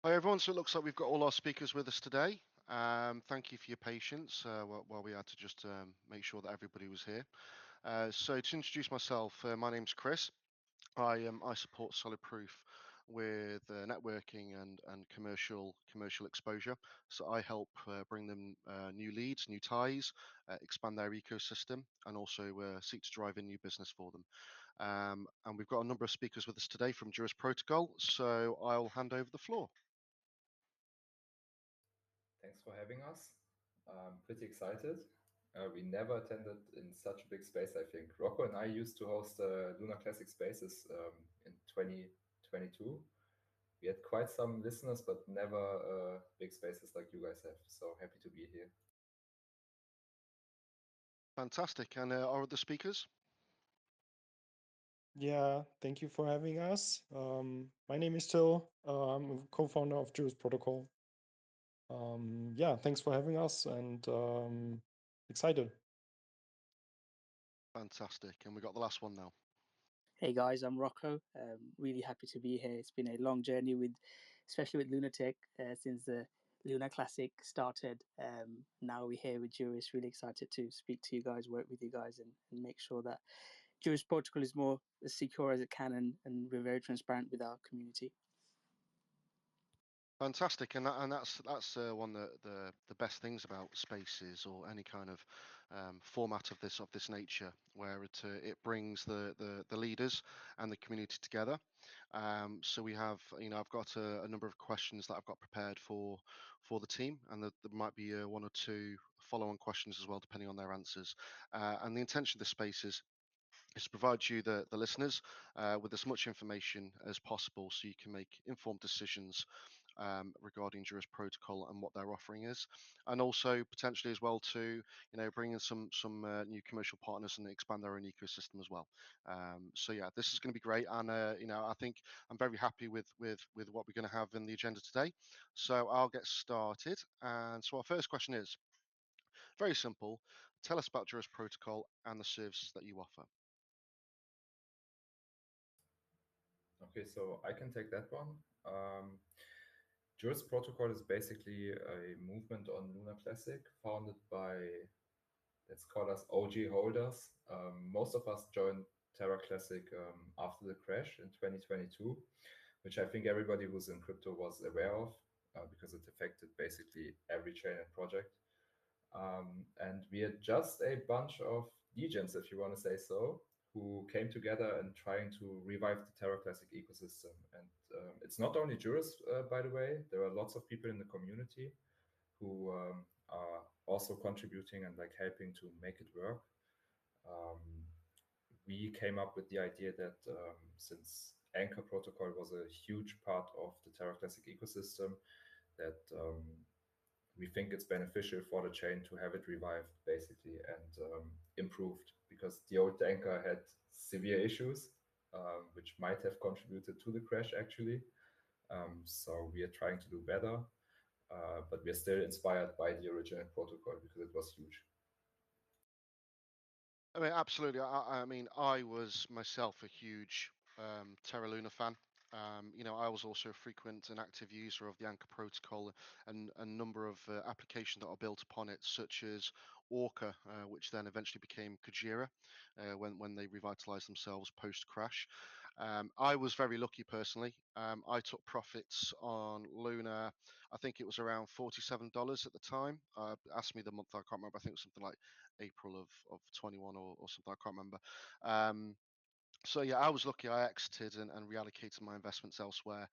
Hi everyone, so it looks like we've got all our speakers with us today. Thank you for your patience while we had to just make sure that everybody was here. So to introduce myself, my name's Chris. I support Solid Proof with networking and commercial exposure. So I help bring them new leads, new ties, expand their ecosystem, and also seek to drive in new business for them. And we've got a number of speakers with us today from Juris Protocol. So I'll hand over the floor. Thanks for having us. I'm pretty excited. We never attended in such a big space, I think. Rocco and I used to host Lunar Classic Spaces in 2022. We had quite some listeners, but never big spaces like you guys have. So happy to be here. Fantastic. And our other speakers? Yeah, thank you for having us. My name is Till. I'm a co-founder of Juris Protocol. Yeah, thanks for having us and excited. Fantastic. And we got the last one now. Hey guys, I'm Rocco. Really happy to be here. It's been a long journey especially with Lunatech, since the Lunar Classic started. Now we're here with Juris. Really excited to speak to you guys, work with you guys, and make sure that Juris Protocol is more as secure as it can, and we're very transparent with our community. Fantastic, and that's one of the best things about spaces or any kind of format of this nature, where it brings the leaders and the community together. So we have, I've got a number of questions that I've got prepared for the team, and there might be one or two follow-on questions as well, depending on their answers. And the intention of the space is to provide you, the listeners, with as much information as possible so you can make informed decisions regarding Juris Protocol and what their offering is, and also potentially as well to bring in some new commercial partners and expand their own ecosystem as well. So yeah, this is going to be great, and I think I'm very happy with what we're going to have in the agenda today. So I'll get started. And so our first question is very simple. Tell us about Juris Protocol and the services that you offer. Okay, so I can take that one. Juris Protocol is basically a movement on Lunar Classic founded by, let's call us OG holders. Most of us joined Terra Classic after the crash in 2022, which I think everybody who's in crypto was aware of because it affected basically every chain and project. And we are just a bunch of degens, if you want to say so, who came together and trying to revive the Terra Classic ecosystem. And it's not only Juris, by the way. There are lots of people in the community who are also contributing and like helping to make it work. We came up with the idea that since Anchor Protocol was a huge part of the Terra Classic ecosystem, that we think it's beneficial for the chain to have it revived basically and improved, because the old Anchor had severe issues, which might have contributed to the crash actually. So we are trying to do better, but we're still inspired by the original protocol because it was huge. I mean, absolutely. I mean, I was myself a huge Terra Luna fan. I was also a frequent and active user of the Anchor protocol and a number of applications that are built upon it, such as Orca, which then eventually became Kujira when they revitalized themselves post crash. I was very lucky personally. I took profits on Luna. I think it was around $47 at the time. Ask me the month, I can't remember. I think it was something like April of 21 or something. I can't remember. So yeah, I was lucky. I exited and reallocated my investments elsewhere,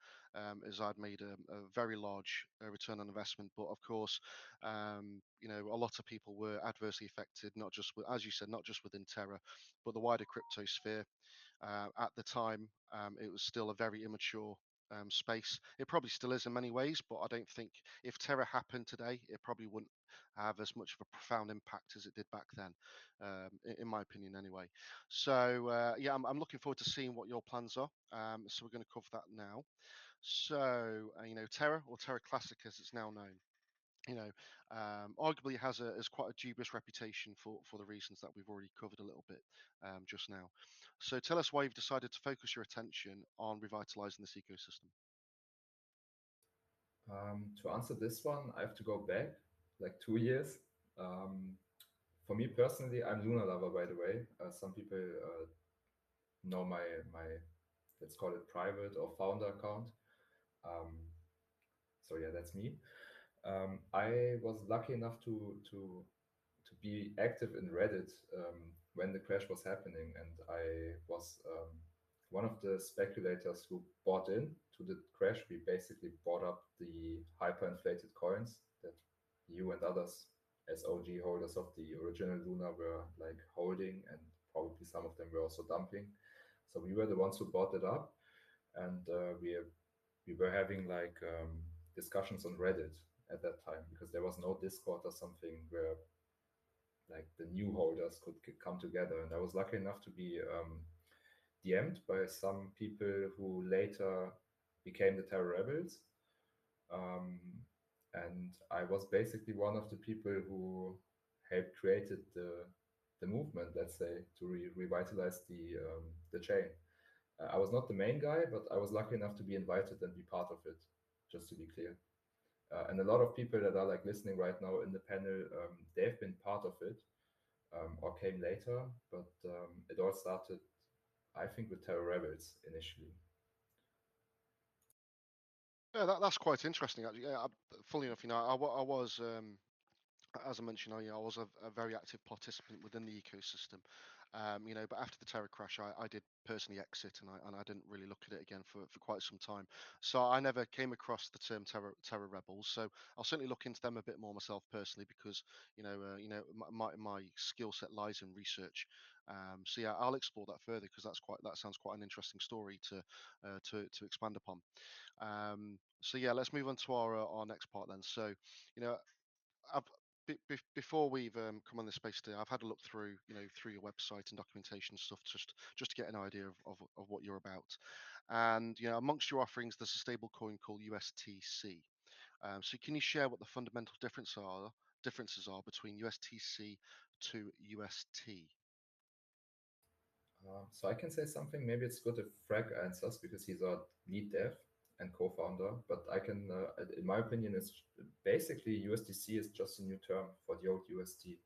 as I'd made a very large return on investment. But of course, a lot of people were adversely affected, not just as you said, not just within Terra, but the wider crypto sphere. At the time, it was still a very immature space. It probably still is in many ways, but I don't think if Terra happened today, it probably wouldn't have as much of a profound impact as it did back then, in my opinion, anyway. So yeah, I'm looking forward to seeing what your plans are. So we're going to cover that now. So Terra, or Terra Classic as it's now known, arguably has quite a dubious reputation for the reasons that we've already covered a little bit just now. So tell us why you've decided to focus your attention on revitalizing this ecosystem. To answer this one, I have to go back like 2 years. For me personally, I'm Luna Lover, by the way. Some people know my let's call it private or founder account. Um, so yeah, that's me. I was lucky enough to be active in Reddit when the crash was happening, and I was one of the speculators who bought in to the crash. We basically bought up the hyperinflated coins that you and others, as OG holders of the original Luna, were like holding, and probably some of them were also dumping. So we were the ones who bought it up, and we were having like discussions on Reddit at that time because there was no Discord or something where like the new holders could come together. And I was lucky enough to be DM'd by some people who later became the Terror Rebels. Um, and I was basically one of the people who helped created the movement, let's say, to revitalize the chain. I was not the main guy, but I was lucky enough to be invited and be part of it, just to be clear. And a lot of people that are like listening right now in the panel, they've been part of it or came later, but it all started, I think, with Terror Rebels initially. Yeah, that's quite interesting actually. Yeah, fully enough, I was as I mentioned, I was a very active participant within the ecosystem. But after the Terra crash, I did personally exit, and I didn't really look at it again for quite some time. So I never came across the term Terra Rebels. So I'll certainly look into them a bit more myself personally, because my skill set lies in research. So yeah, I'll explore that further, because that sounds quite an interesting story to expand upon. So yeah, let's move on to our next part then. So, you know, I've before we've come on this space today, I've had a look through, through your website and documentation stuff, just to get an idea of what you're about. And amongst your offerings, there's a stable coin called USTC. So can you share what the fundamental differences are between USTC to UST? So I can say something. Maybe it's good if Frank answers because he's our lead dev and co-founder. But I can, in my opinion, it's basically USDC is just a new term for the old UST.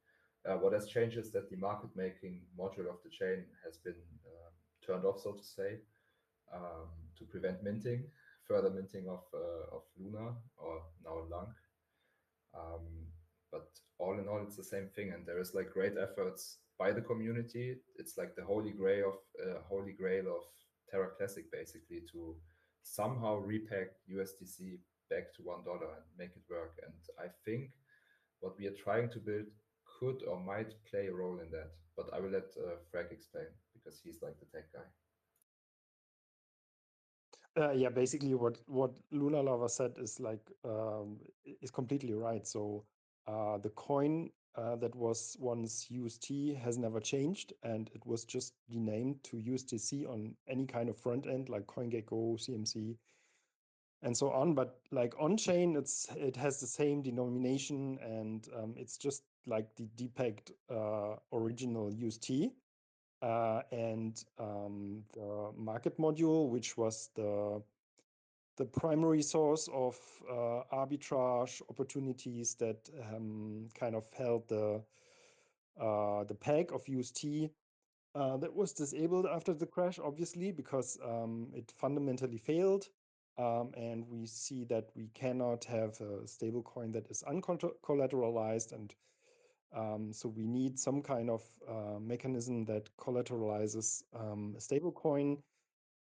What has changed is that the market making module of the chain has been turned off, so to say, to prevent minting, further minting of Luna or now Lung. But all in all, it's the same thing, and there is like great efforts by the community. It's like the holy grail of Terra Classic, basically, to somehow repack USDC back to $1 and make it work. And I think what we are trying to build could or might play a role in that. But I will let Frank explain because he's like the tech guy. Yeah, basically what Luna Lover said is is completely right. So the coin that was once UST has never changed, and it was just renamed to USDC on any kind of front end like CoinGecko, CMC, and so on. But like on chain, it has the same denomination, and it's just like the depegged original UST. And the market module, which was the primary source of arbitrage opportunities that kind of held the peg of UST. That was disabled after the crash, obviously, because it fundamentally failed. And we see that we cannot have a stablecoin that is uncollateralized. And so we need some kind of mechanism that collateralizes a stablecoin.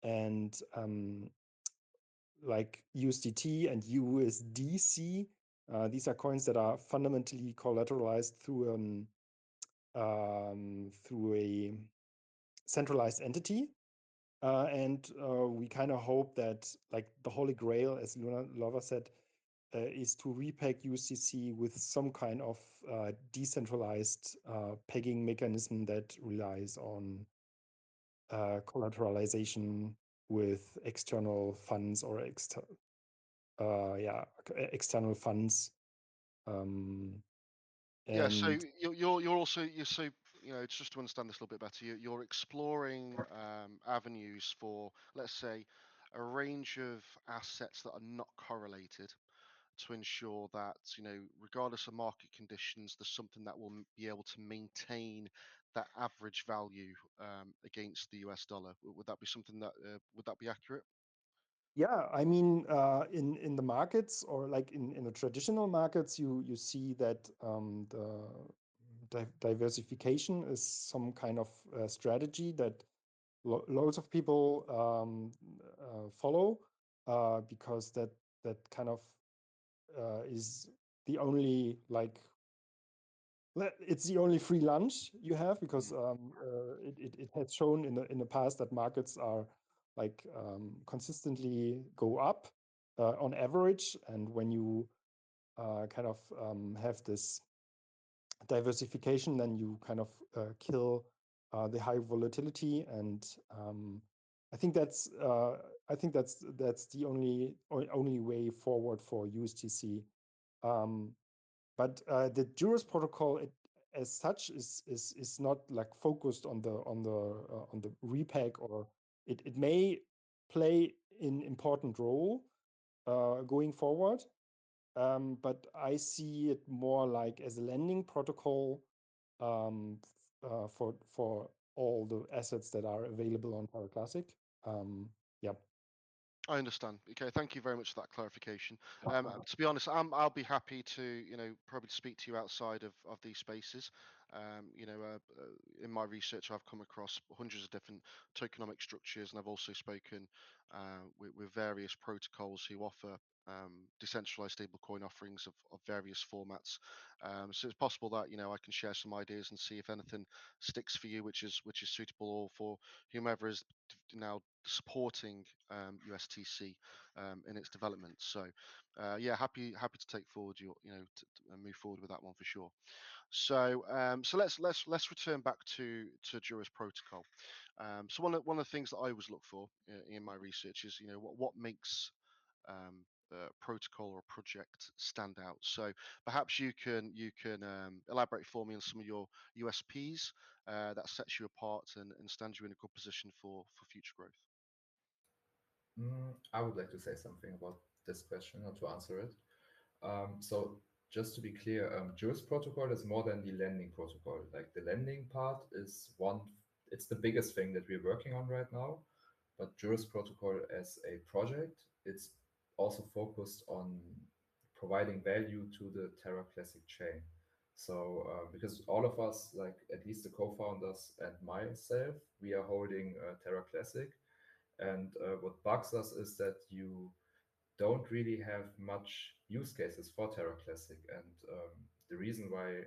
And like USDT and USDC. These are coins that are fundamentally collateralized through a centralized entity. And we kind of hope that, like, the holy grail, as Luna Lover said, is to repack USDC with some kind of decentralized pegging mechanism that relies on collateralization with external funds or external funds. Yeah, so And just to understand this a little bit better, you're exploring avenues for, let's say, a range of assets that are not correlated, to ensure that, regardless of market conditions, there's something that will be able to maintain that average value against the US dollar. Would that be something that would that be accurate? Yeah, I mean, in the markets, or like in the traditional markets, you see that the diversification is some kind of strategy that loads of people follow, because that kind of is the only, like, it's the only free lunch you have, because it has shown in the past that markets are like consistently go up on average, and when you kind of have this diversification, then you kind of kill the high volatility, and I think that's the only way forward for USDC. But the Juros protocol, as such, is not like focused on the repack, or it may play an important role going forward. But I see it more like as a lending protocol for all the assets that are available on Terra Classic. Yeah. I understand. Okay, thank you very much for that clarification. To be honest, I'll be happy to, probably speak to you outside of these spaces. In my research, I've come across hundreds of different tokenomic structures, and I've also spoken with various protocols who offer decentralized stablecoin offerings of various formats. So it's possible that I can share some ideas and see if anything sticks for you, which is suitable, or for whomever is now supporting USTC in its development. So yeah, happy to take forward to move forward with that one for sure. So let's return back to Juris protocol. So one of the things that I always look for in my research is what makes protocol or project stand out. So perhaps you can elaborate for me on some of your USPs that sets you apart and stands you in a good position for future growth. I would like to say something about this question, or to answer it. So just to be clear, Juris protocol is more than the lending protocol. Like, the lending part is it's the biggest thing that we're working on right now. But Juris protocol as a project, it's also focused on providing value to the Terra Classic chain. So because all of us, like at least the co-founders and myself, we are holding Terra Classic. And what bugs us is that you don't really have much use cases for Terra Classic. And the reason why,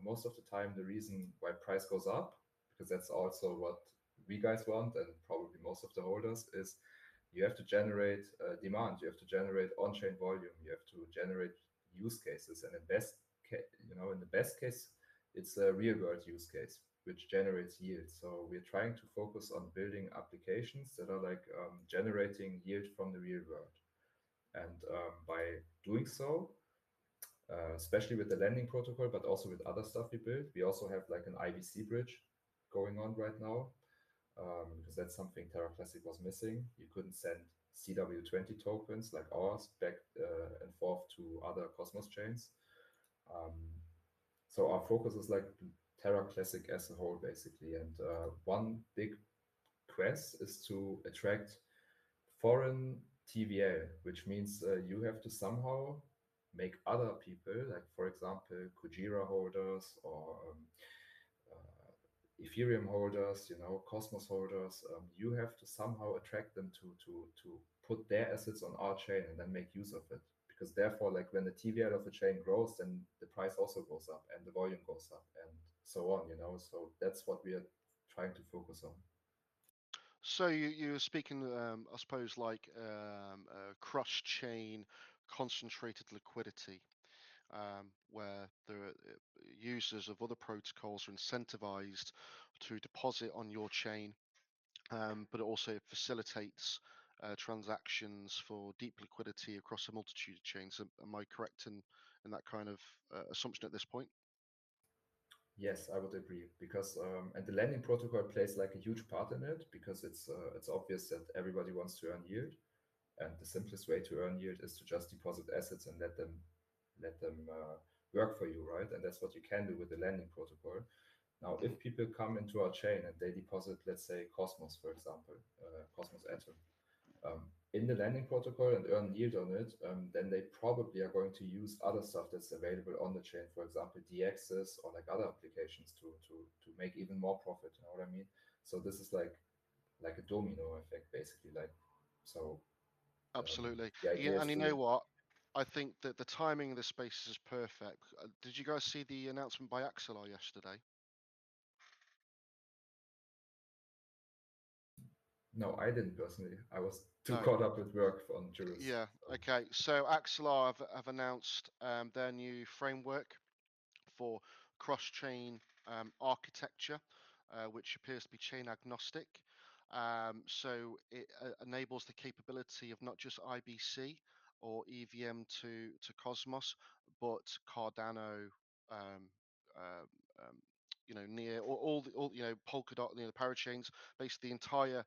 most of the time, the reason why price goes up, because that's also what we guys want, and probably most of the holders, is you have to generate demand, you have to generate on-chain volume, you have to generate use cases. And in the best case, it's a real-world use case which generates yield. So we're trying to focus on building applications that are like generating yield from the real world. And by doing so, especially with the lending protocol, but also with other stuff we built, we also have like an IBC bridge going on right now, because that's something Terra Classic was missing. You couldn't send CW20 tokens like ours back and forth to other Cosmos chains. So our focus is like Terra Classic as a whole, basically. And one big quest is to attract foreign TVL, which means you have to somehow make other people, like for example, Kujira holders, or Ethereum holders, Cosmos holders, you have to somehow attract them to put their assets on our chain and then make use of it. Because therefore, like when the TVL of the chain grows, then the price also goes up and the volume goes up and so on, So that's what we are trying to focus on. So you were speaking, I suppose, like cross-chain concentrated liquidity, where the users of other protocols are incentivized to deposit on your chain, but it also facilitates transactions for deep liquidity across a multitude of chains. Am I correct in that kind of assumption at this point? Yes, I would agree, because and the lending protocol plays like a huge part in it, because it's obvious that everybody wants to earn yield. And the simplest way to earn yield is to just deposit assets and let them work for you, right? And that's what you can do with the lending protocol. Now, if people come into our chain and they deposit, let's say, Cosmos, for example, Cosmos Atom, in the lending protocol and earn yield on it, then they probably are going to use other stuff that's available on the chain, for example, DXs or like other applications to make even more profit. You know what I mean? So this is like a domino effect, basically. Like so, Absolutely. the idea And is you to know what? I think that the timing of the space is perfect. Did you guys see the announcement by Axelar yesterday? no, I didn't personally. I was too No. caught up with work on Juris. Yeah. Okay. So Axelar have announced their new framework for cross-chain architecture, which appears to be chain agnostic. So it enables the capability of not just IBC or EVM to Cosmos, but Cardano, um, um, um, near all Polkadot, the parachains, basically the entire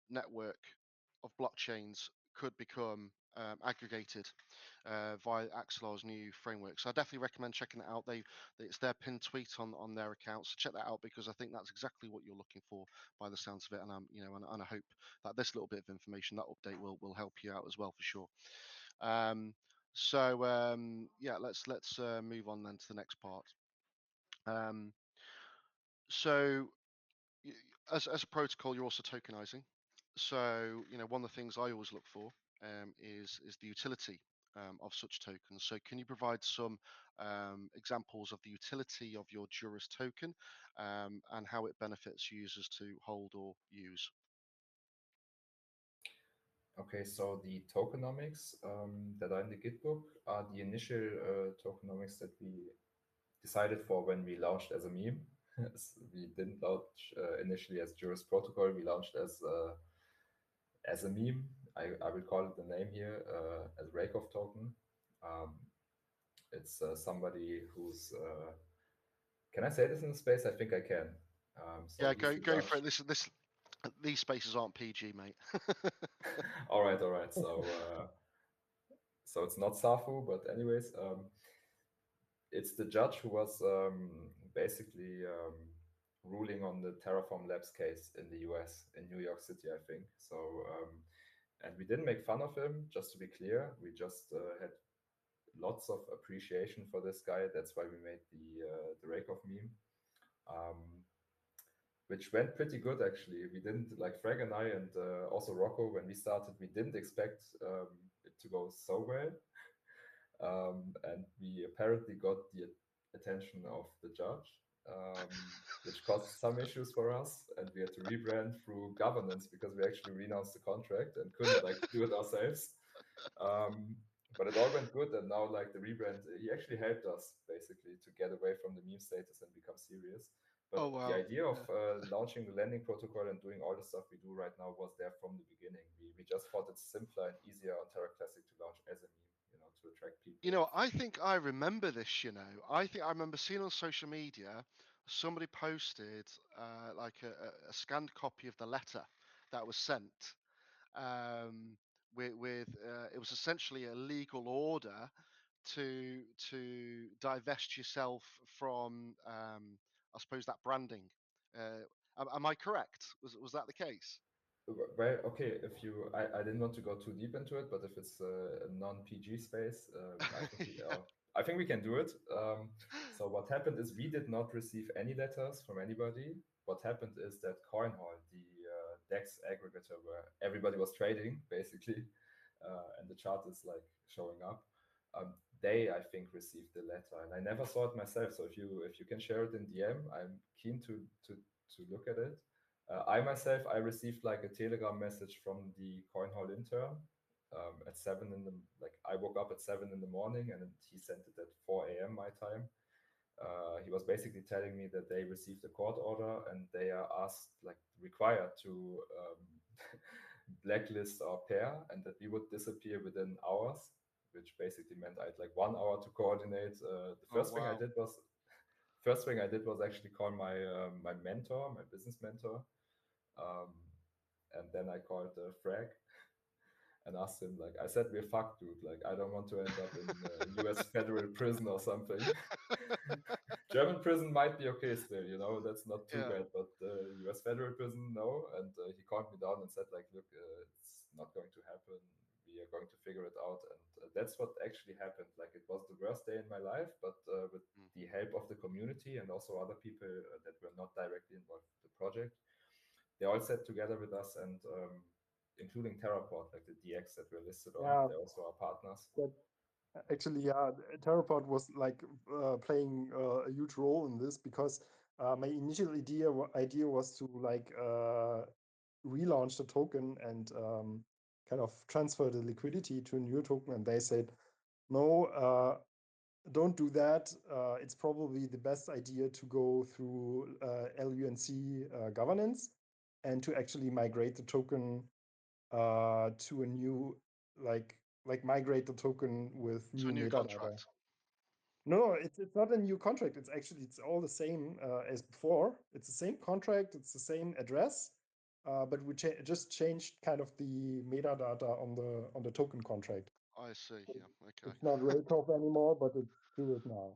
network of blockchains could become aggregated via Axelar's new framework. So I definitely recommend checking it out. It's their pinned tweet on their account. So check that out because I think that's exactly what you're looking for by the sounds of it. And and I hope that this little bit of information, that update will help you out as well for sure. Yeah, let's move on then to the next part. So as a protocol, you're also tokenizing. So one of the things I always look for is the utility of such tokens. So can you provide some examples of the utility of your Juris token and how it benefits users to hold or use? Okay, so the tokenomics that are in the Gitbook are the initial tokenomics that we decided for when we launched as a meme. We didn't launch initially as Juris protocol. We launched as a meme. I will call it the name here as Rakeoff token. It's somebody who's can I say this in the space? I think I can. So Yeah, he's the go for judge. it. These spaces aren't PG, mate. All right. So it's not Safu, but anyways, it's the judge who was basically ruling on the Terraform Labs case in the US, in New York City, I think. So, and we didn't make fun of him, just to be clear. We just had lots of appreciation for this guy. That's why we made the Rakeoff meme, which went pretty good actually. We didn't like Frag and I, and also Rocco when we started. We didn't expect it to go so well. And we apparently got the attention of the judge, which caused some issues for us, and we had to rebrand through governance because we actually renounced the contract and couldn't like do it ourselves. But it all went good, and now like the rebrand, he actually helped us basically to get away from the meme status and become serious. But Oh the wow. idea of launching the lending protocol and doing all the stuff we do right now was there from the beginning. We just thought it's simpler and easier on Terra Classic to launch as a meme, to attract people. I think I remember this. I think I remember seeing on social media somebody posted like a scanned copy of the letter that was sent with it was essentially a legal order to divest yourself from I suppose that branding. Am I correct? Was that the case? Well, okay, if you, I didn't want to go too deep into it, but if it's a non-PG space, Yeah. I think we can do it. So what happened is we did not receive any letters from anybody. What happened is that CoinHall, the DEX aggregator where everybody was trading, basically, and the chart is like showing up. They, I think, received the letter, and I never saw it myself. So if you can share it in DM, I'm keen to look at it. I myself, I received like a Telegram message from the CoinHall intern at 7 in the, like I woke up at 7 in the morning and he sent it at 4 a.m. my time. He was basically telling me that they received a court order and they are like required to blacklist our pair and that we would disappear within hours, which basically meant I had like 1 hour to coordinate. The Oh first thing I wow. did was actually call my mentor, my business mentor, and then I called Frag, and asked him, like, I said, we're fucked, dude. Like, I don't want to end up in US federal prison or something. German prison might be okay still, you know, that's not too Yeah. bad, but US federal prison, no. And he calmed me down and said, like, look, it's not going to happen. We are going to figure it out. And that's what actually happened. Like, it was the worst day in my life, but with the help of the community and also other people that were not directly involved with the project, they all sat together with us, and including Terraport, like the DX that we're listed on, Yeah. they're also our partners. Actually, yeah, Terraport was like playing a huge role in this, because my initial idea was to like relaunch the token and kind of transfer the liquidity to a new token, and they said, no, don't do that. It's probably the best idea to go through LUNC governance and to actually migrate the token to a new, like migrate the token with To new a new metadata. contract. No, it's not a new contract. It's all the same as before. It's the same contract. It's the same address, but we just changed kind of the metadata on the token contract. I see. Yeah. Okay. It's not Raytop anymore, but it's Druid now.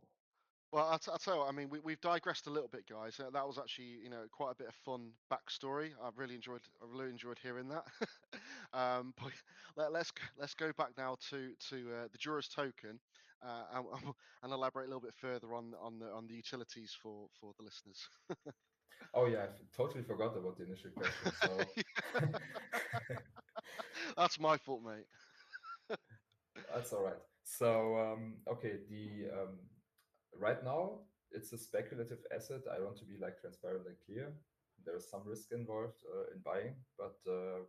Well, I'll tell you what, I mean, we've digressed a little bit, guys. That was actually, quite a bit of fun backstory. I really enjoyed hearing that. But let's go back now to the Juris token, and elaborate a little bit further on the utilities for the listeners. Oh yeah, I totally forgot about the initial question. So That's my fault, mate. that's all right. So okay, the right now it's a speculative asset. I want to be like transparent and clear. There is some risk involved in buying, but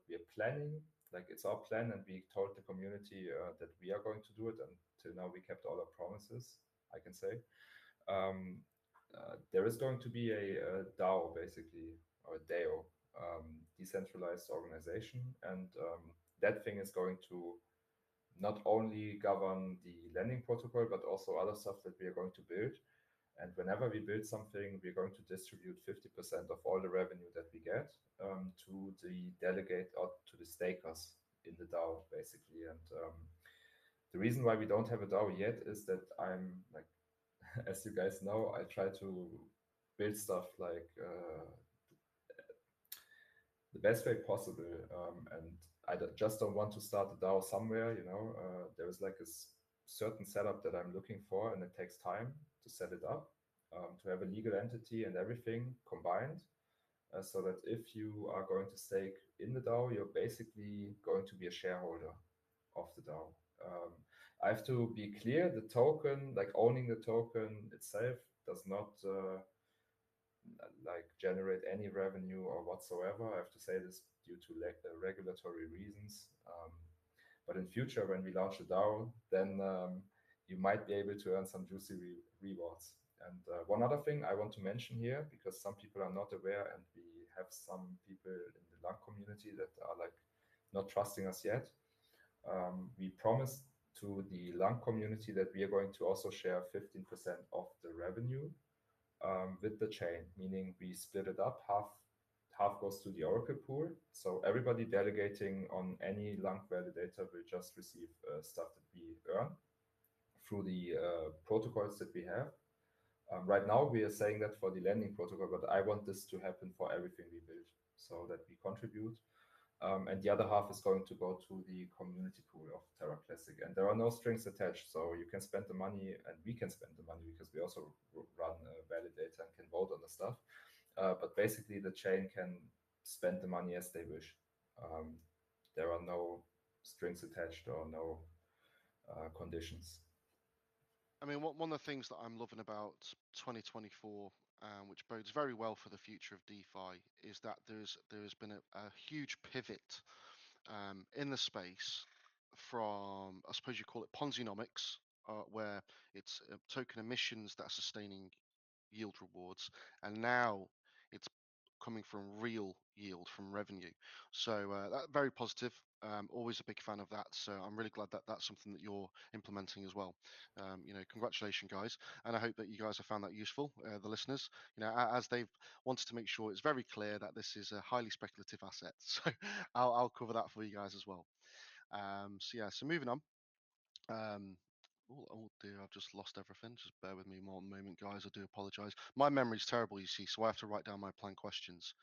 we are planning. Like, it's our plan, and we told the community that we are going to do it. And till now, we kept all our promises, I can say. There is going to be a DAO, basically, or a DAO, decentralized organization, and that thing is going to not only govern the lending protocol, but also other stuff that we are going to build. And whenever we build something, we're going to distribute 50% of all the revenue that we get to the delegate or to the stakers in the DAO, basically. And the reason why we don't have a DAO yet is that I'm like, as you guys know, I try to build stuff like the best way possible. And I just don't want to start a DAO somewhere, there is like a certain setup that I'm looking for, and it takes time to set it up, to have a legal entity and everything combined, so that if you are going to stake in the DAO, you're basically going to be a shareholder of the DAO. I have to be clear, the token, like owning the token itself, does not like generate any revenue or whatsoever. I have to say this due to regulatory reasons. But in future, when we launch a DAO, then you might be able to earn some juicy rewards. And one other thing I want to mention here, because some people are not aware, and we have some people in the LUNC community that are like not trusting us yet. We promised to the LUNC community that we are going to also share 15% of the revenue with the chain, meaning we split it up. Half goes to the Oracle pool. So everybody delegating on any LUNC validator will just receive stuff that we earn through the protocols that we have. Right now, we are saying that for the lending protocol, but I want this to happen for everything we build, so that we contribute. And the other half is going to go to the community pool of Terra Classic. And there are no strings attached, so you can spend the money, and we can spend the money, because we also run a validator and can vote on the stuff. But basically, the chain can spend the money as they wish. There are no strings attached or no conditions. I mean, one of the things that I'm loving about 2024, which bodes very well for the future of DeFi, is that there's been a huge pivot in the space from, I suppose you call it Ponzinomics, where it's token emissions that are sustaining yield rewards, and now it's coming from real yield from revenue. So that very positive. Always a big fan of that. So I'm really glad that that's something that you're implementing as well. Congratulations, guys, and I hope that you guys have found that useful. The listeners, as they've wanted to make sure it's very clear that this is a highly speculative asset. So I'll cover that for you guys as well. So yeah, so moving on. Oh dear, I've just lost everything. Just bear with me one moment, guys. I do apologise. My memory's terrible, you see, so I have to write down my planned questions.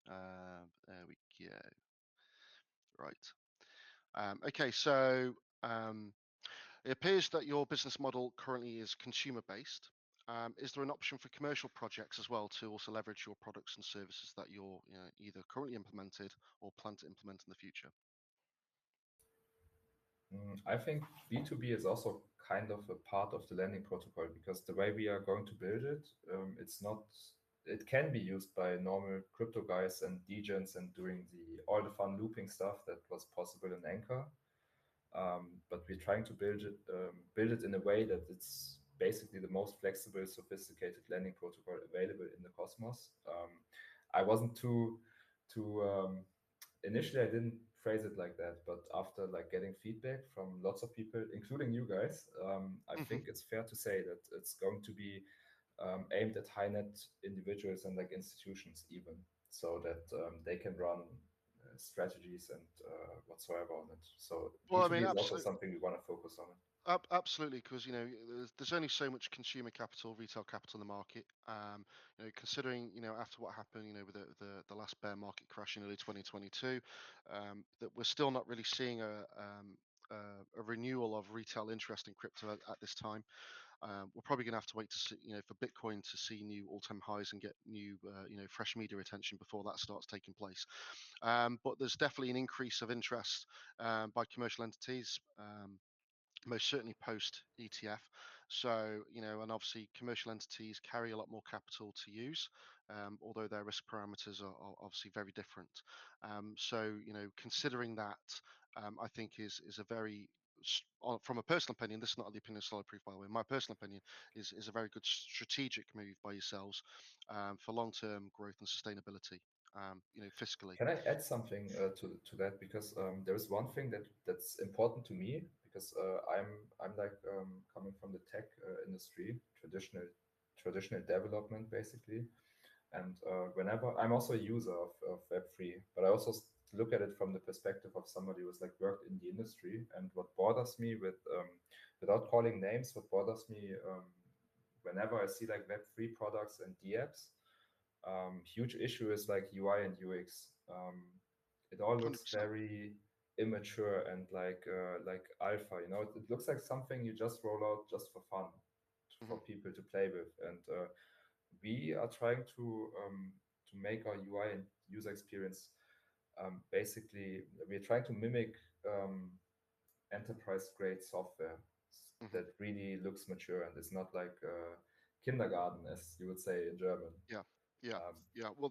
There we go. Right. Okay, so it appears that your business model currently is consumer based. Is there an option for commercial projects as well to also leverage your products and services that you're either currently implemented or plan to implement in the future? I think B2B is also kind of a part of the lending protocol because the way we are going to build it, it's not. It can be used by normal crypto guys and degens and doing all the fun looping stuff that was possible in Anchor. But we're trying to build it in a way that it's basically the most flexible, sophisticated lending protocol available in the Cosmos. I wasn't too initially I didn't phrase it like that, but after like getting feedback from lots of people, including you guys, I think it's fair to say that it's going to be aimed at high net individuals and like institutions even, so that they can run strategies and whatsoever on it. So Well, I B2B mean, is also absolutely. something we want to focus on. Absolutely, because there's only so much consumer capital, retail capital in the market. Considering after what happened, with the last bear market crash in early 2022, that we're still not really seeing a renewal of retail interest in crypto at this time. We're probably going to have to wait to see, for Bitcoin to see new all-time highs and get new, fresh media attention before that starts taking place. But there's definitely an increase of interest by commercial entities. Most certainly post ETF. So, and obviously commercial entities carry a lot more capital to use, although their risk parameters are obviously very different. So, considering that, I think is a very, from a personal opinion, this is not the opinion of Solid Proof, by the way. My personal opinion is a very good strategic move by yourselves for long-term growth and sustainability. Fiscally. Can I add something to that? Because there is one thing that's important to me because I'm like coming from the tech industry, traditional development basically, and whenever I'm also a user of Web3, but I also look at it from the perspective of somebody who's like worked in the industry. And what bothers me without calling names, what bothers me whenever I see like Web3 products and DApps. Huge issue is like UI and UX. It all looks 100%. very immature and like alpha. It looks like something you just roll out just for fun, for people to play with. And we are trying to make our UI and user experience. Basically, we're trying to mimic enterprise grade software that really looks mature and is not like kindergarten, as you would say in German. Yeah. Well,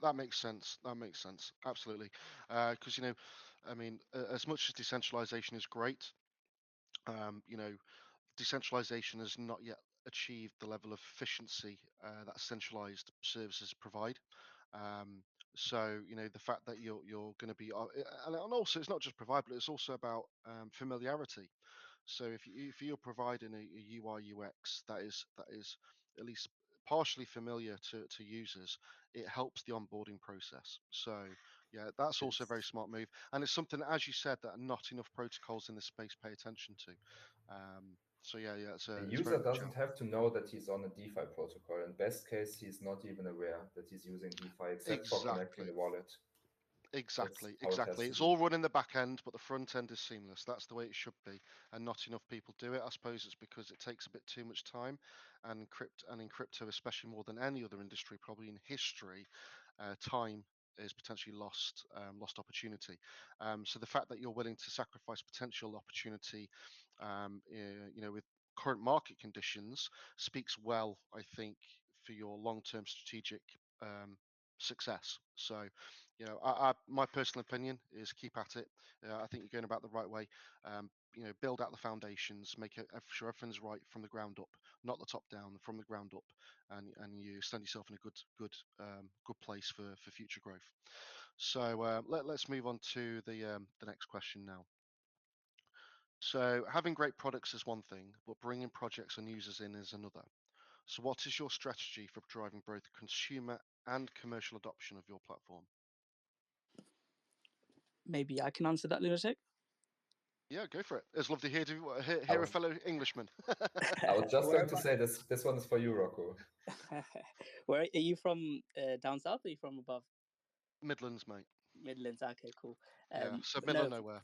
that makes sense. That makes sense. Absolutely. Because I mean, as much as decentralization is great, decentralization has not yet achieved the level of efficiency that centralized services provide. So the fact that you're going to be, and also it's not just provide, but it's also about familiarity. So if you're providing a UI UX that is at least partially familiar to users, it helps the onboarding process. So yeah, that's also a very smart move, and it's something, as you said, that not enough protocols in this space pay attention to. So yeah, it's The it's very user good doesn't shout. have to know that he's on a DeFi protocol. In best case, he's not even aware that he's using DeFi except for connecting Exactly. the wallet. That's Exactly, how it has exactly. to It's be. all run in the back end, but the front end is seamless. That's the way it should be, and not enough people do it. I suppose it's because it takes a bit too much time, and in crypto, especially more than any other industry, probably in history, time is potentially lost opportunity. So the fact that you're willing to sacrifice potential opportunity, with current market conditions, speaks well, I think, for your long-term strategic success. So, my personal opinion is keep at it. I think you're going about the right way. Build out the foundations, make sure everything's right from the ground up, not the top down, from the ground up, and you stand yourself in a good place for future growth. So let's move on to the next question now. So having great products is one thing, but bringing projects and users in is another. So what is your strategy for driving both consumer and commercial adoption of your platform? Maybe I can answer that, Lunatic. Yeah, go for it. It's lovely to hear I a was, fellow Englishman. I was just Where going to say this one is for you, Rocco. Where are you from? Down south? Or are you from above? Midlands, mate. Midlands. Okay, cool. Yeah, so But middle no, of nowhere.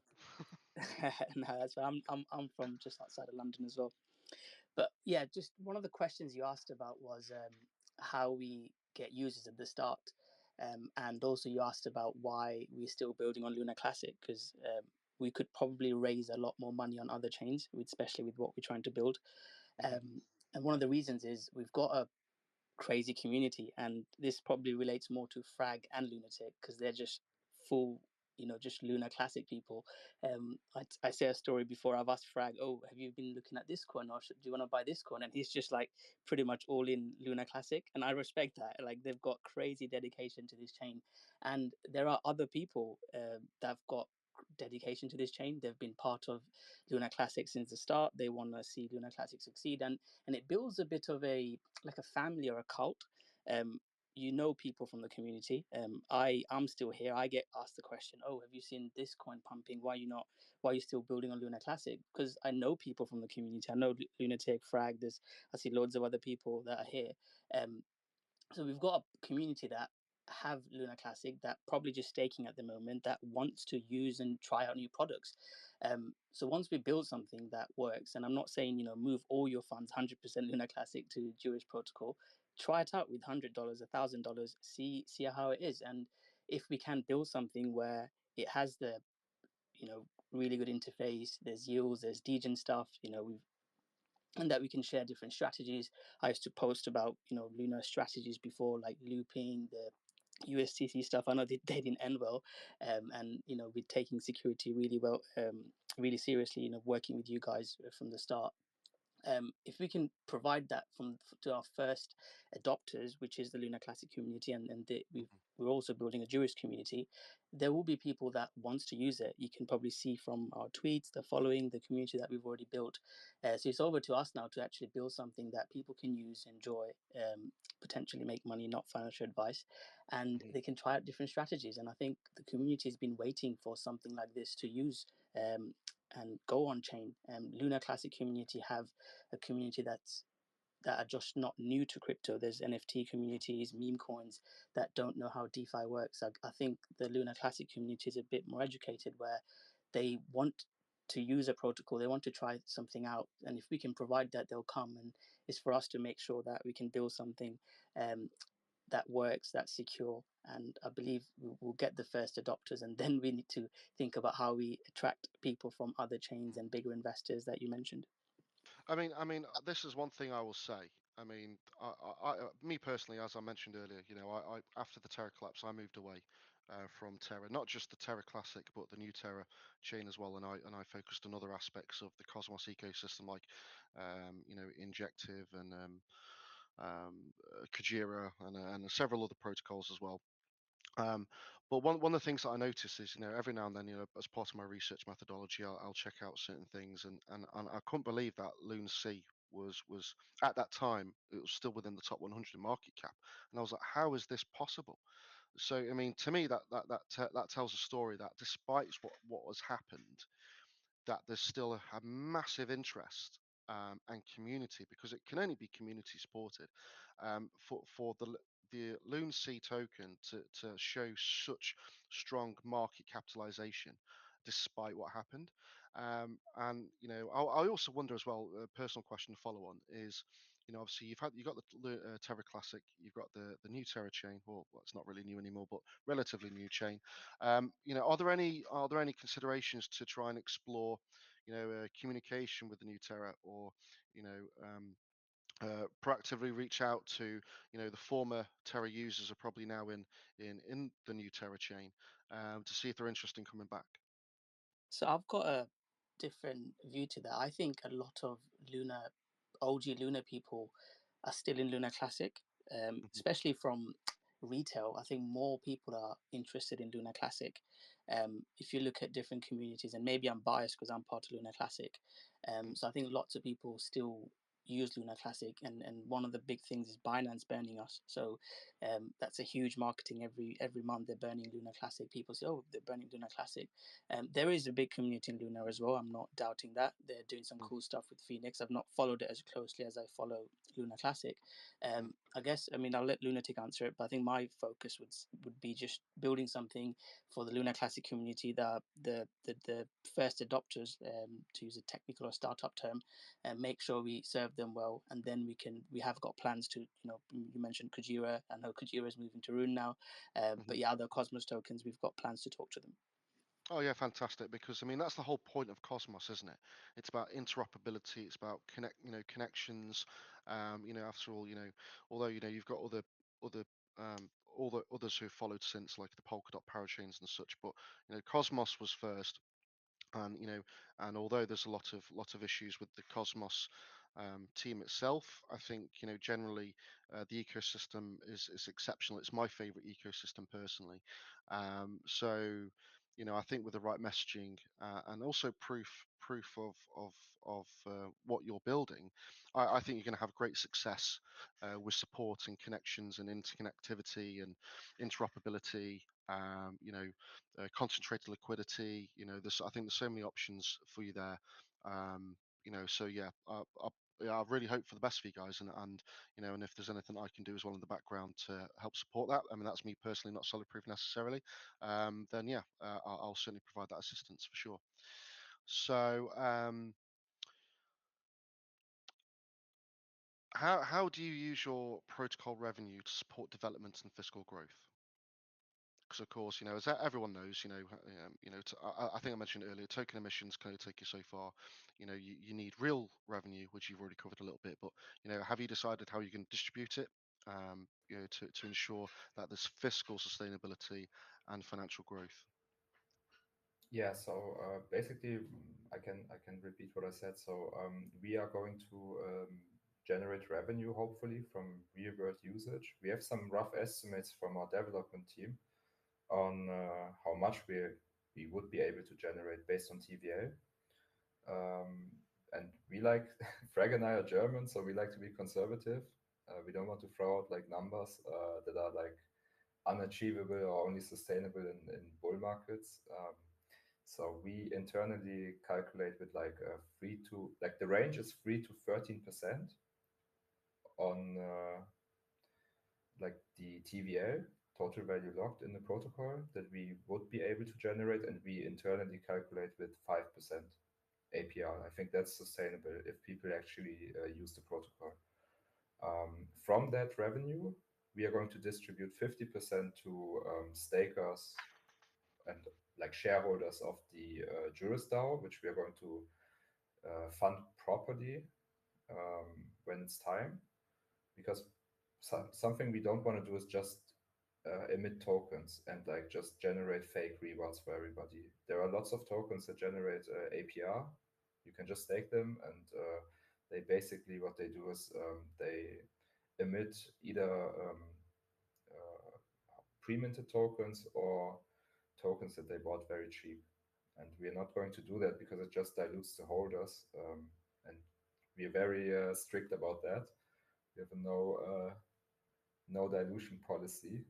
no, that's fine. I'm from just outside of London as well. But yeah, just one of the questions you asked about was how we get users at the start, and also you asked about why we're still building on Luna Classic, because we could probably raise a lot more money on other chains, especially with what we're trying to build. And one of the reasons is we've got a crazy community, and this probably relates more to Frag and Lunatic because they're just full, just Luna Classic people. I say a story before. I've asked Frag, "Oh, have you been looking at this coin, or do you want to buy this coin?" And he's just like pretty much all in Luna Classic, and I respect that. Like they've got crazy dedication to this chain, and there are other people that've got dedication to this chain. They've been part of Luna Classic since the start. They want to see Luna Classic succeed, and it builds a bit of a like a family or a cult. Um, people from the community. I'm still here. I get asked the question, "Oh, have you seen this coin pumping? Why are you not? Why are you still building on Luna Classic?" Because I know people from the community. I know Lunatic, Frag. I see loads of other people that are here. Um, so we've got a community that have Luna Classic that probably just staking at the moment that wants to use and try out new products. So once we build something that works, and I'm not saying move all your funds 100% Luna Classic to Jewish Protocol, try it out with $100, $1,000, see how it is, and if we can build something where it has the really good interface, there's yields, there's degen stuff, we've and that we can share different strategies. I used to post about Luna strategies before, like looping the USTC stuff. I know they didn't end well, and we're taking security really well, really seriously. Working with you guys from the start. If we can provide that to our first adopters, which is the Luna Classic community, we're also building a Jewish community, there will be people that wants to use it. You can probably see from our tweets, the following, the community that we've already built. So it's over to us now to actually build something that people can use, enjoy, potentially make money, not financial advice, and Mhm. they can try out different strategies. And I think the community has been waiting for something like this to use. And go on chain. Luna Classic community have a community that are just not new to crypto. There's NFT communities, meme coins that don't know how DeFi works. I think the Luna Classic community is a bit more educated, where they want to use a protocol, they want to try something out, and if we can provide that, they'll come. And it's for us to make sure that we can build something that works, that's secure. And I believe we'll get the first adopters, and then we need to think about how we attract people from other chains and bigger investors that you mentioned. This is one thing I will say. I mean, me personally, as I mentioned earlier, I after the Terra collapse, I moved away from Terra, not just the Terra Classic, but the new Terra chain as well, and I focused on other aspects of the Cosmos ecosystem, like Injective and Kujira and several other protocols as well. Um, but one of the things that I notice is, every now and then, as part of my research methodology, I'll check out certain things, and I couldn't believe that Loon C was at that time it was still within the top 100 in market cap, and I was like, how is this possible? So I mean, to me, that tells a story that despite what has happened, that there's still a massive interest and community, because it can only be community supported, for the Loon C token to show such strong market capitalization despite what happened. And I also wonder as well, a personal question to follow on is, obviously you've got the Terra Classic, you've got the new Terra chain. Well, it's not really new anymore, but relatively new chain. Are there any considerations to try and explore, communication with the new Terra, or you know, proactively reach out to, the former Terra users are probably now in the new Terra chain, to see if they're interested in coming back. So I've got a different view to that. I think a lot of Luna, OG Luna people are still in Luna Classic, Mhm. especially from retail. I think more people are interested in Luna Classic. If you look at different communities, and maybe I'm biased because I'm part of Luna Classic, so I think lots of people still use Luna Classic, and one of the big things is Binance burning us. So that's a huge marketing. Every month they're burning Luna Classic. People say, oh, they're burning Luna Classic. There is a big community in Luna as well. I'm not doubting that. They're doing some cool stuff with Phoenix. I've not followed it as closely as I follow Luna Classic. I guess, I mean, I'll let Lunatic answer it, but I think my focus would be just building something for the Luna Classic community, the first adopters, to use a technical or startup term, and make sure we serve them well. And then we have got plans to, you mentioned Kujira. I know Kujira is moving to Rune now, but yeah, other Cosmos tokens, we've got plans to talk to them. Oh yeah, fantastic. Because I mean that's the whole point of Cosmos, isn't it? It's about interoperability. It's about connections. After all, although you've got other all the others who followed since, like the Polkadot parachains and such, but Cosmos was first. And although there's a lot of issues with the Cosmos team itself, I think generally the ecosystem is exceptional. It's my favorite ecosystem personally. So I think with the right messaging and also proof of what you're building, I think you're going to have great success with supporting connections and interconnectivity and interoperability. Concentrated liquidity. I think there's so many options for you there. So yeah, I really hope for the best for you guys, and if there's anything I can do as well in the background to help support that, I mean that's me personally, not Solid Proof necessarily. Then yeah, I'll certainly provide that assistance for sure. So how do you use your protocol revenue to support development and fiscal growth? Because of course, as everyone knows, I think I mentioned earlier, token emissions can only take you so far. You need real revenue, which you've already covered a little bit. But have you decided how you can distribute it? To ensure that there's fiscal sustainability and financial growth. Yeah, so basically, I can repeat what I said. So we are going to generate revenue, hopefully, from real world usage. We have some rough estimates from our development team on how much we would be able to generate based on TVL. And we like, Frag and I are German, so we like to be conservative. We don't want to throw out like numbers that are like unachievable or only sustainable in bull markets. So we internally calculate with like the range is 3 to 13% on like the TVL, total value locked in the protocol, that we would be able to generate, and we internally calculate with 5% APR. I think that's sustainable if people actually use the protocol. From that revenue, we are going to distribute 50% to stakers and like shareholders of the Juris DAO, which we are going to fund properly when it's time. Because something we don't want to do is just emit tokens and like just generate fake rewards for everybody. There are lots of tokens that generate APR. You can just stake them, and they basically, what they do is they emit either pre-minted tokens or tokens that they bought very cheap. And we are not going to do that because it just dilutes the holders. And we are very strict about that. We have a no dilution policy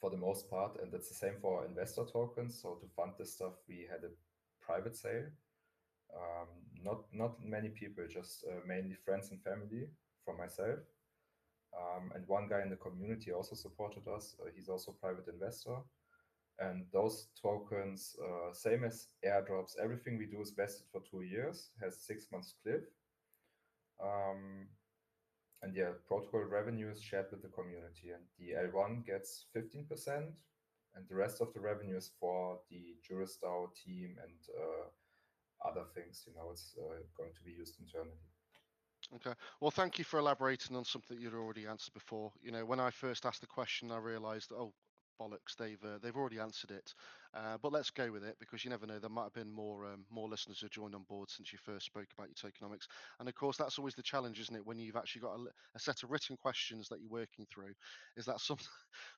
for the most part, and that's the same for our investor tokens. So to fund this stuff, we had a private sale. Not many people, just mainly friends and family from myself. And one guy in the community also supported us. He's also a private investor. And those tokens, same as airdrops, everything we do is vested for 2 years, has 6 months cliff. And yeah, protocol revenue is shared with the community, and the L1 gets 15%, and the rest of the revenue is for the Juris DAO team and other things. It's going to be used internally. Okay. Well, thank you for elaborating on something you'd already answered before. When I first asked the question, I realised, oh, bollocks, they've already answered it. But let's go with it, because you never know, there might have been more listeners who joined on board since you first spoke about your tokenomics. And of course, that's always the challenge, isn't it, when you've actually got a set of written questions that you're working through, is that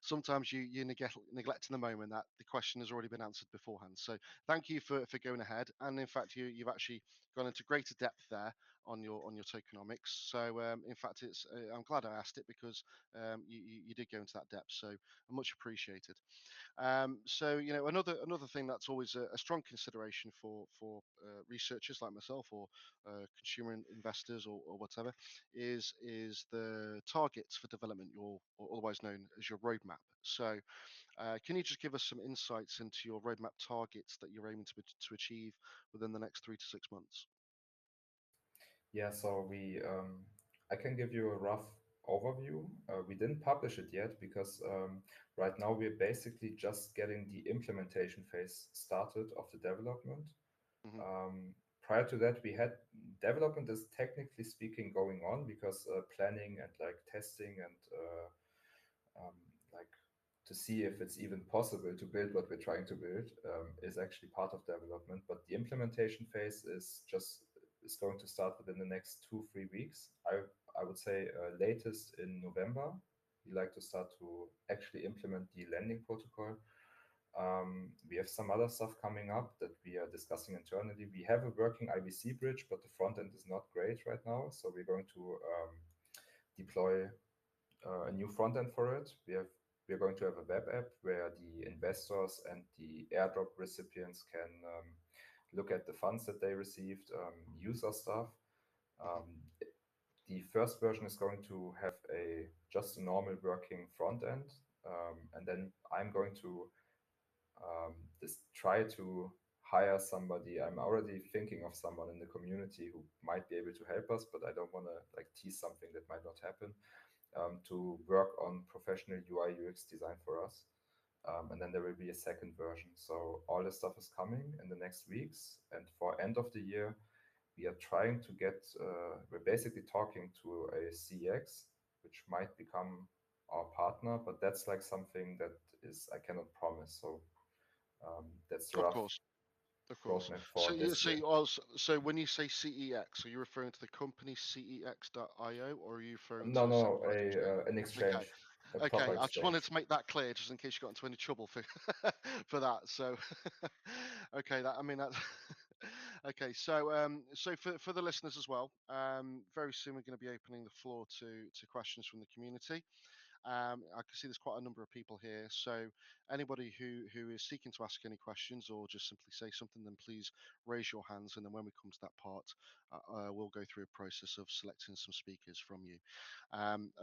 sometimes you neglect in the moment that the question has already been answered beforehand. So thank you for going ahead, and in fact you've actually gone into greater depth there on your tokenomics. So in fact, it's I'm glad I asked it, because you did go into that depth, so much appreciated. So another thing that's always a strong consideration for researchers like myself, or consumer investors, or whatever, is the targets for development, or otherwise known as your roadmap. So can you just give us some insights into your roadmap targets that you're aiming to achieve within the next 3 to 6 months? Yeah, so I can give you a rough overview. We didn't publish it yet because right now we're basically just getting the implementation phase started of the development. Mhm. Prior to that, we had development is technically speaking going on, because planning and like testing and like to see if it's even possible to build what we're trying to build is actually part of development. But the implementation phase is going to start within the next 2-3 weeks. I would say latest in November. We like to start to actually implement the lending protocol. We have some other stuff coming up that we are discussing internally. We have a working IBC bridge, but the front end is not great right now. So we're going to deploy a new front end for it. We're going to have a web app where the investors and the airdrop recipients can look at the funds that they received, use our stuff. The first version is going to have just a normal working front end, and then I'm going to just try to hire somebody. I'm already thinking of someone in the community who might be able to help us, but I don't want to like tease something that might not happen. To work on professional UI UX design for us. And then there will be a second version. So all this stuff is coming in the next weeks. And for end of the year, we are trying to we're basically talking to a CX, which might become our partner, but that's like something that I cannot promise. So that's the Of rough course. Of course. roadmap So for this year. so when you say CEX, are you referring to the company CEX.io, or are you referring No, to a no, centralized exchange? an exchange, Okay. a proper Okay, I just wanted exchange. to make that clear, just in case you got into any trouble for for that. So, okay, that's okay. So for the listeners as well, very soon we're going to be opening the floor to questions from the community. I can see there's quite a number of people here. So anybody who is seeking to ask any questions, or just simply say something, then please raise your hands. And then when we come to that part, we'll go through a process of selecting some speakers from you.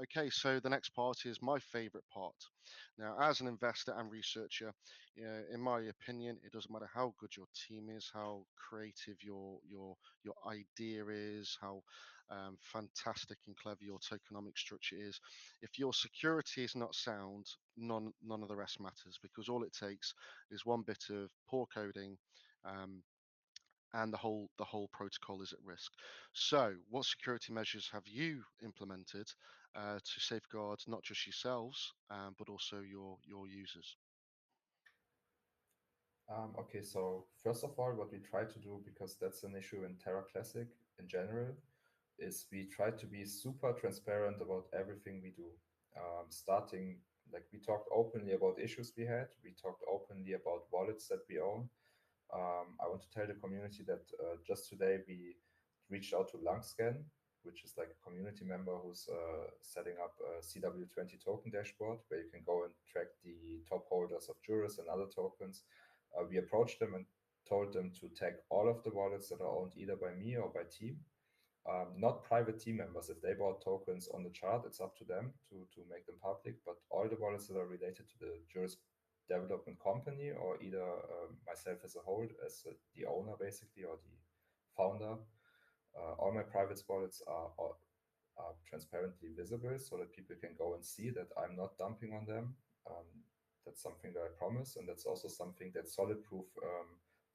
Okay, so the next part is my favorite part. Now, as an investor and researcher, in my opinion, it doesn't matter how good your team is, how creative your idea is, how fantastic and clever your tokenomic structure is. If your security is not sound, none of the rest matters, because all it takes is one bit of poor coding, and the whole protocol is at risk. So, what security measures have you implemented to safeguard not just yourselves, but also your users? Okay, so first of all, what we try to do, because that's an issue in Terra Classic in general, is we try to be super transparent about everything we do. Starting, like we talked openly about issues we had, we talked openly about wallets that we own. I want to tell the community that just today we reached out to Langscan, which is like a community member who's setting up a CW20 token dashboard where you can go and track the top holders of Juris and other tokens. We approached them and told them to tag all of the wallets that are owned either by me or by team, not private team members. If they bought tokens on the chart, it's up to them to make them public, but all the wallets that are related to the Juris development company, or either myself as a whole, as the owner basically, or the founder, all my private wallets are transparently visible so that people can go and see that I'm not dumping on them. That's something that I promise, and that's also something that's solid proof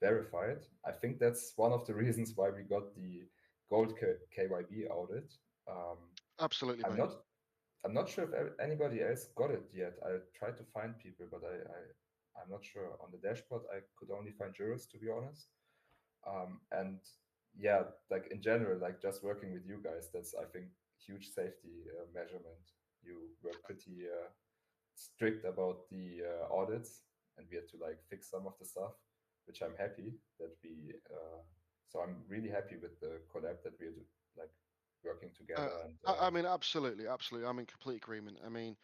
verified. I think that's one of the reasons why we got the gold KYB audit. Um, Absolutely, I'm mate. not sure if anybody else got it yet. I tried to find people, but I'm not sure. On the dashboard, I could only find Juris, to be honest. And yeah, like in general, like just working with you guys, that's, I think, huge safety measurement. You were pretty strict about the audits, and we had to like fix some of the stuff, which I'm happy that we. So I'm really happy with the collab that we're like working Uh, together. And I mean, absolutely, absolutely. I'm in complete agreement. I mean,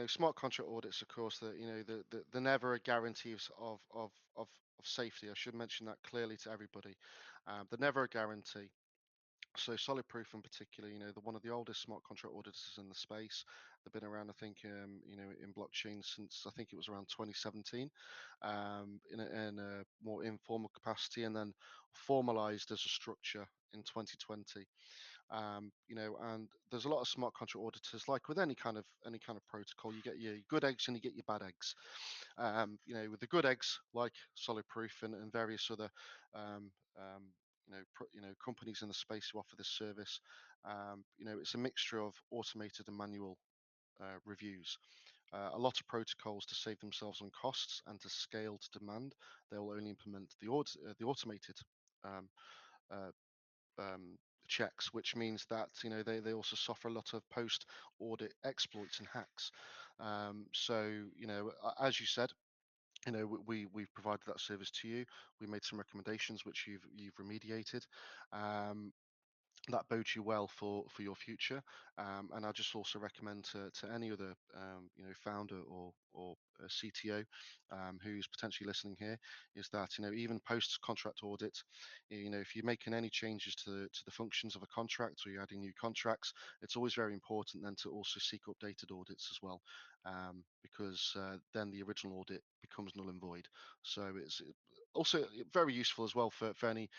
smart contract audits, of course, they're never a guarantee of safety. I should mention that clearly to everybody. They're never a guarantee. So Solid Proof in particular, they're one of the oldest smart contract auditors in the space. They've been around, I think, in blockchain since I think it was around 2017, in a more informal capacity, and then formalized as a structure in 2020. And there's a lot of smart contract auditors. Like with any kind of protocol, you get your good eggs and you get your bad eggs. With the good eggs, like Solid Proof and various other um, um, companies in the space who offer this service. It's a mixture of automated and manual reviews. A lot of protocols to save themselves on costs and to scale to demand. They will only implement the automated um, uh, um, checks, which means that they also suffer a lot of post audit exploits and hacks. As you said, we've provided that service to you. We made some recommendations which you've remediated. Um, that bodes you well for your future. And I just also recommend to any other founder or CTO who's potentially listening here is that even post contract audit, if you're making any changes to the functions of a contract or you're adding new contracts, it's always very important then to also seek updated audits as well, because then the original audit becomes null and void. So it's also very useful as well for any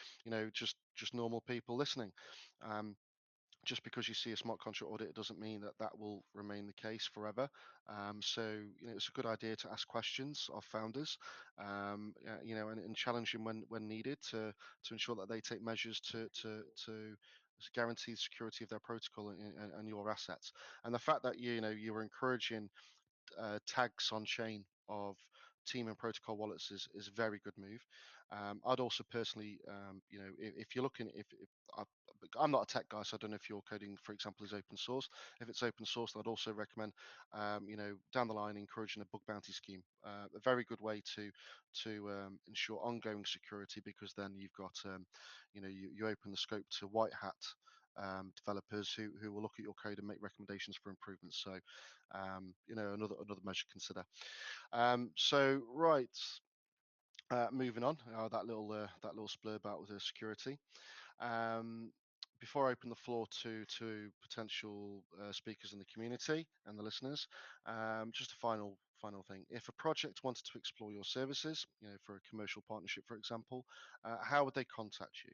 just normal people listening. um, just because you see a smart contract audit, it doesn't mean that that will remain the case forever. It's a good idea to ask questions of founders, and challenge them when needed to ensure that they take measures to guarantee the security of their protocol and your assets. And the fact that you were encouraging tags on chain of team and protocol wallets is a very good move. I'd also personally, if you're looking, if I'm not a tech guy, so I don't know if your coding, for example, is open source. If it's open source, I'd also recommend, down the line, encouraging a bug bounty scheme. A very good way to ensure ongoing security, because then you've got, you open the scope to white hat developers who will look at your code and make recommendations for improvements. So, another measure to consider. Right, moving on. That little splurb about with the security. Before I open the floor to potential speakers in the community and the listeners, just a final thing. If a project wanted to explore your services, for a commercial partnership, for example, how would they contact you?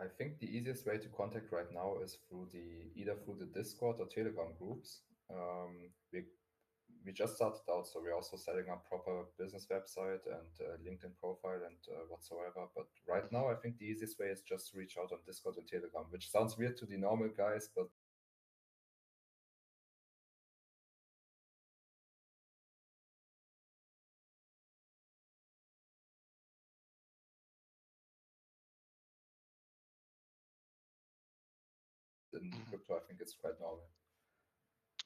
I think the easiest way to contact right now is either through the Discord or Telegram groups. We just started out, so we're also setting up proper business website and LinkedIn profile and whatsoever. But right Mhm. now, I think the easiest way is just to reach out on Discord and Telegram, which sounds weird to the normal guys, but in Mhm. crypto, I think it's quite normal.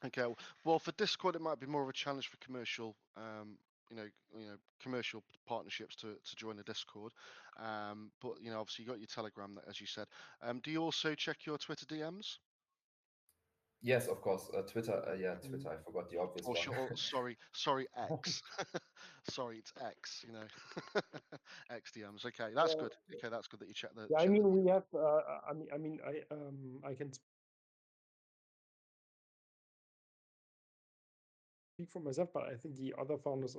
Okay. Well, for Discord, it might be more of a challenge for commercial, commercial partnerships to join the Discord. But obviously you got your Telegram, as you said. Do you also check your Twitter DMs? Yes, of course. Twitter, yeah, Mm. Twitter. I forgot the obvious Or, one. sorry, X. Sorry, it's X. X DMs. Okay, that's good. Okay, that's good that you check the. Yeah, I check the- mean, we have. I can speak for myself, but I think the other founders,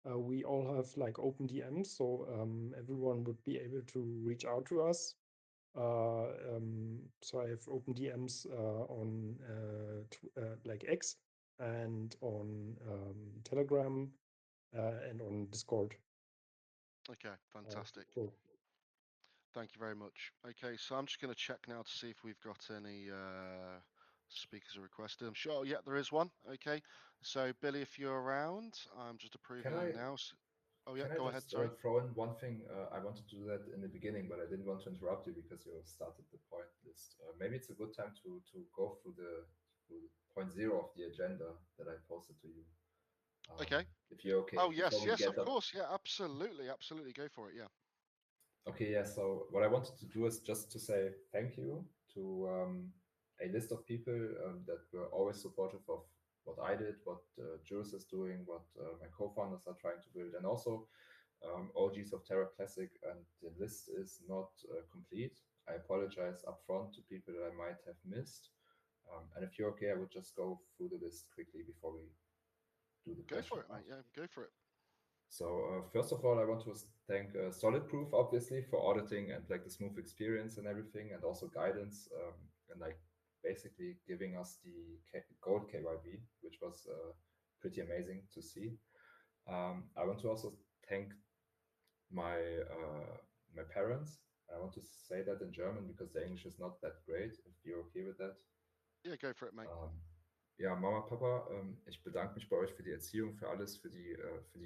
we all have like open DMs, so everyone would be able to reach out to us. So I have open DMs on like X and on Telegram and on Discord. Okay, fantastic. Cool. Thank you very much. Okay, so I'm just going to check now to see if we've got any speakers requested. I'm sure, yeah, there is one. Okay, so Billy, if you're around, I'm just approving Can I you now. Oh, yeah, Can I go ahead. just Sorry. throw in one thing? I wanted to do that in the beginning, but I didn't want to interrupt you because you started the point list. Maybe it's a good time to go through point zero of the agenda that I posted to you. Okay. If you're okay, Oh, before yes, we yes, get of up. course. Yeah, absolutely, absolutely. Go for it. Yeah. Okay, yeah. So what I wanted to do is just to say thank you to a list of people that were always supportive of what I did, what Juris is doing, what my co-founders are trying to build, and also OGs of Terra Classic, and the list is not complete. I apologize upfront to people that I might have missed. And if you're okay, I would just go through the list quickly before we do the Go question for it, part. mate. Yeah, go for it. So first of all, I want to thank Solid Proof, obviously, for auditing and like the smooth experience and everything, and also guidance and like basically giving us the gold KYB, which was pretty amazing to see. I want to also thank my my parents. I want to say that in German because the English is not that great. If you're okay with that. Yeah, go for it, mate. Ja, Mama, Papa, ich bedanke mich bei euch für die Erziehung, für alles, für die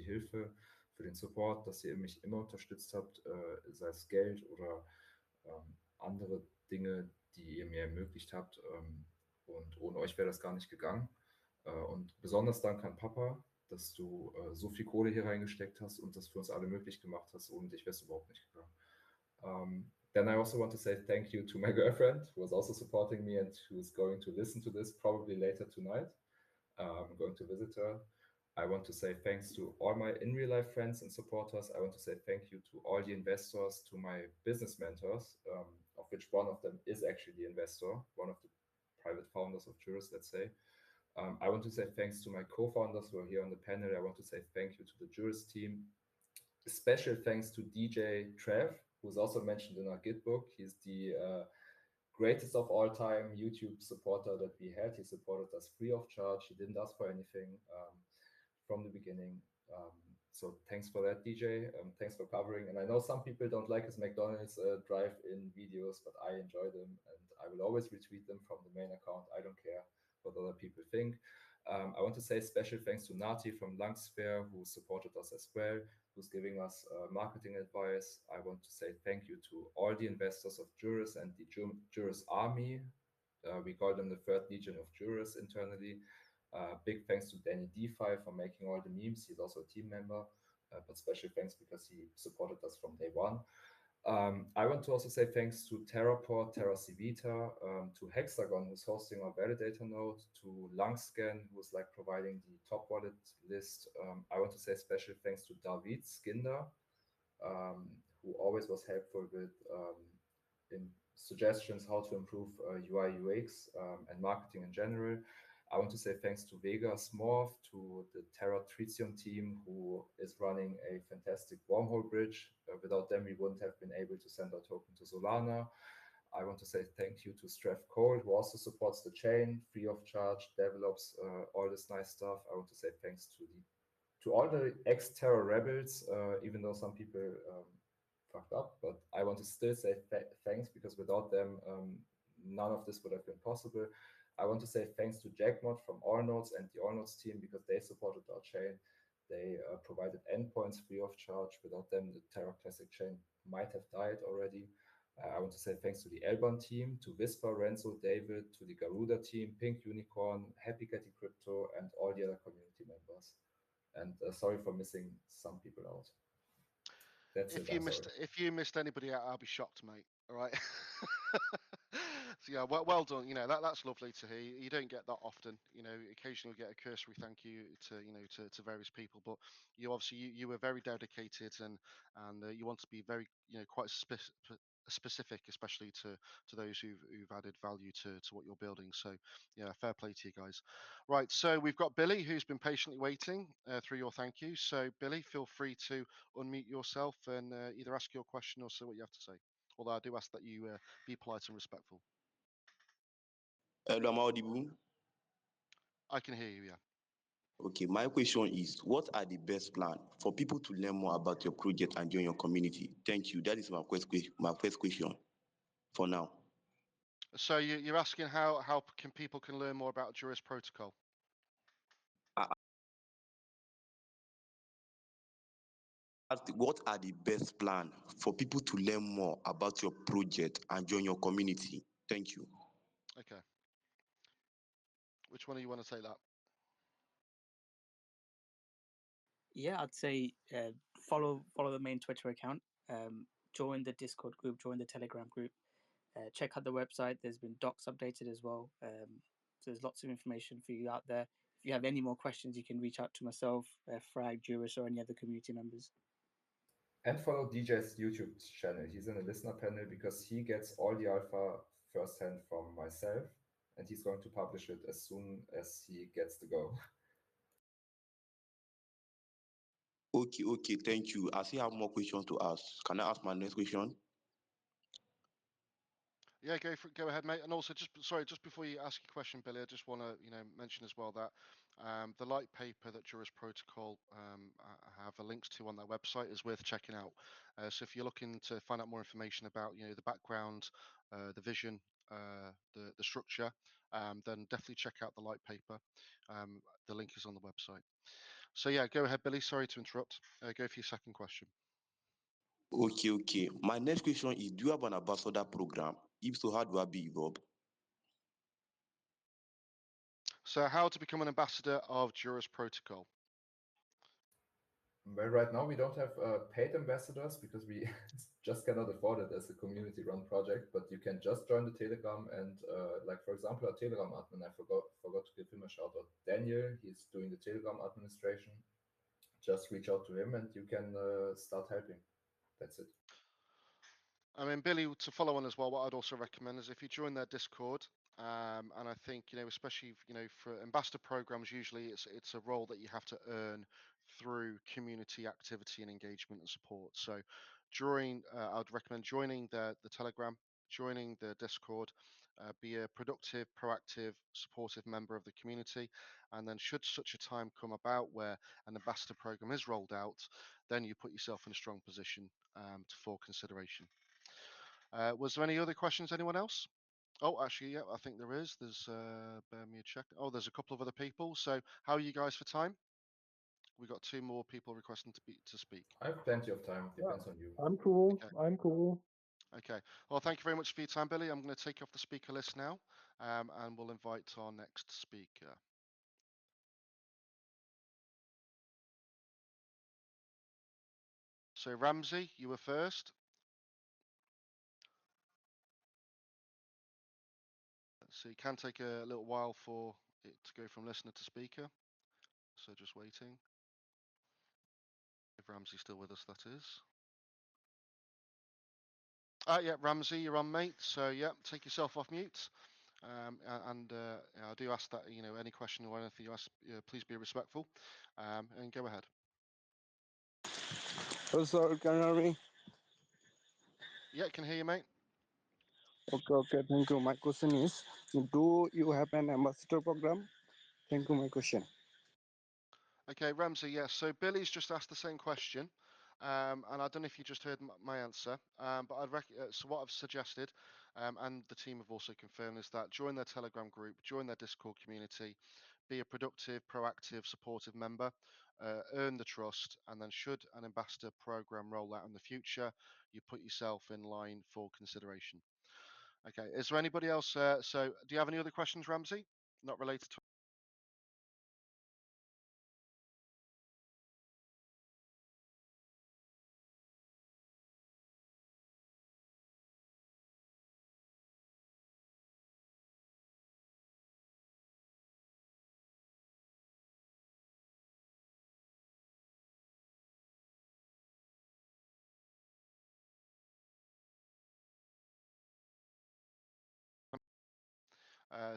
Hilfe, für den Support, dass ihr mich immer unterstützt habt, sei es Geld oder andere Dinge, die ihr mir ermöglicht habt. Und ohne euch wäre das gar nicht gegangen. Und besonders Dank an Papa, dass du so viel Kohle hier reingesteckt hast und das für uns alle möglich gemacht hast. Ohne dich wäre es überhaupt nicht gegangen. Then I also want to say thank you to my girlfriend, who was also supporting me and who is going to listen to this probably later tonight. I'm going to visit her. I want to say thanks to all my in real life friends and supporters. I want to say thank you to all the investors, to my business mentors, of which one of them is actually the investor, one of the private founders of Juris, let's say. I want to say thanks to my co-founders who are here on the panel. I want to say thank you to the Juris team. A special thanks to DJ Trev, who's also mentioned in our Git book. He's the greatest of all time YouTube supporter that we had. He supported us free of charge. He didn't ask for anything from the beginning. So thanks for that, DJ. Thanks for covering. And I know some people don't like his McDonald's drive-in videos, but I enjoy them, and I will always retweet them from the main account. I don't care what other people think. I want to say special thanks to Nati from Langsphere, who supported us as well, who's giving us marketing advice. I want to say thank you to all the investors of Juris and the Juris Army. We call them the third legion of Juris internally. Big thanks to Danny DeFi for making all the memes. He's also a team member, but special thanks because he supported us from day one. I want to also say thanks to Terraport, Terra Civita, to Hexagon, who's hosting our validator node, to Langscan, who's like providing the top wallet list. I want to say special thanks to David Skinder, who always was helpful with in suggestions how to improve UI UX and marketing in general. I want to say thanks to Vega Smorf, to the Terra Tritium team, who is running a fantastic wormhole bridge. Without them, we wouldn't have been able to send our token to Solana. I want to say thank you to Streff Cole, who also supports the chain free of charge, develops all this nice stuff. I want to say thanks to all the ex-Terra rebels, even though some people fucked up, but I want to still say thanks, because without them, none of this would have been possible. I want to say thanks to Jackmod from Allnodes and the Allnodes team, because they supported our chain. They provided endpoints free of charge. Without them, the Terra Classic chain might have died already. I want to say thanks to the Elbon team, to Whisper, Renzo, David, to the Garuda team, Pink Unicorn, Happy Getty Crypto, and all the other community members. And sorry for missing some people out. That's If it. you I'm missed sorry. if you missed anybody out, I'll be shocked, mate. All right. So yeah, well done. You know that's lovely to hear. You don't get that often. You know, occasionally you get a cursory thank you to to various people, but you obviously you were very dedicated and you want to be very quite specific, especially to those who've added value to what you're building. So yeah, fair play to you guys. Right, so we've got Billy who's been patiently waiting through your thank you. So Billy, feel free to unmute yourself and either ask your question or say what you have to say. Although I do ask that you be polite and respectful. Hello, am I audible? I can hear you, yeah. Okay, my question is, what are the best plan for people to learn more about your project and join your community? Thank you. That is my first question for now. So you're asking how can people can learn more about Juris Protocol? What are the best plan for people to learn more about your project and join your community? Thank you. Okay. Which one do you want to take that? Yeah, I'd say follow the main Twitter account, join the Discord group, join the Telegram group, check out the website. There's been docs updated as well. So there's lots of information for you out there. If you have any more questions, you can reach out to myself, Frag, Juris, or any other community members. And follow DJ's YouTube channel. He's in a listener panel because he gets all the alpha firsthand from myself, and he's going to publish it as soon as he gets the go. Okay, thank you. I still have more questions to ask. Can I ask my next question? Yeah, go ahead, mate. And also, just before you ask your question, Billy, I just want to mention as well that the light paper that Juris Protocol have the links to on their website is worth checking out. So if you're looking to find out more information about the background, the vision, the structure, then definitely check out the light paper. The link is on the website. So yeah, go ahead, Billy. Sorry to interrupt. Go for your second question. Okay. My next question is, do you have an ambassador program? If so, how do I be involved? So how to become an ambassador of Juris Protocol? Well, right now we don't have paid ambassadors because we just cannot afford it as a community-run project. But you can just join the Telegram and, like for example, our Telegram admin. I forgot to give him a shout out. Daniel, he's doing the Telegram administration. Just reach out to him and you can start helping. That's it. I mean, Billy, to follow on as well, what I'd also recommend is if you join their Discord, and I think especially for ambassador programs, usually it's a role that you have to earn through community activity and engagement and support. So, I'd recommend joining the Telegram, joining the Discord, be a productive, proactive, supportive member of the community, and then should such a time come about where an ambassador program is rolled out, then you put yourself in a strong position for consideration. Was there any other questions? Anyone else? Oh, actually, yeah, I think there is. There's, bear me a check. Oh, there's a couple of other people. So, how are you guys for time? We got two more people requesting to speak. I have plenty of time. Depends on you. I'm cool. Okay. I'm cool. Okay. Well, thank you very much for your time, Billy. I'm going to take you off the speaker list now, and we'll invite our next speaker. So, Ramsey, you were first. So, it can take a little while for it to go from listener to speaker. So, just waiting. If Ramsey's still with us, that is. Yeah, Ramsey, you're on, mate. So, yeah, take yourself off mute. And I do ask that any question or anything you ask, please be respectful, and go ahead. Oh, sir, can you hear me? Yeah, can hear you, mate. Okay, thank you. My question is, do you have an ambassador program? Thank you, my question. Okay, Ramsey, yes. So Billy's just asked the same question, and I don't know if you just heard my answer, but so what I've suggested, and the team have also confirmed, is that join their Telegram group, join their Discord community, be a productive, proactive, supportive member, earn the trust, and then should an ambassador program roll out in the future, you put yourself in line for consideration. Okay, is there anybody else? So do you have any other questions, Ramsey? Not related to.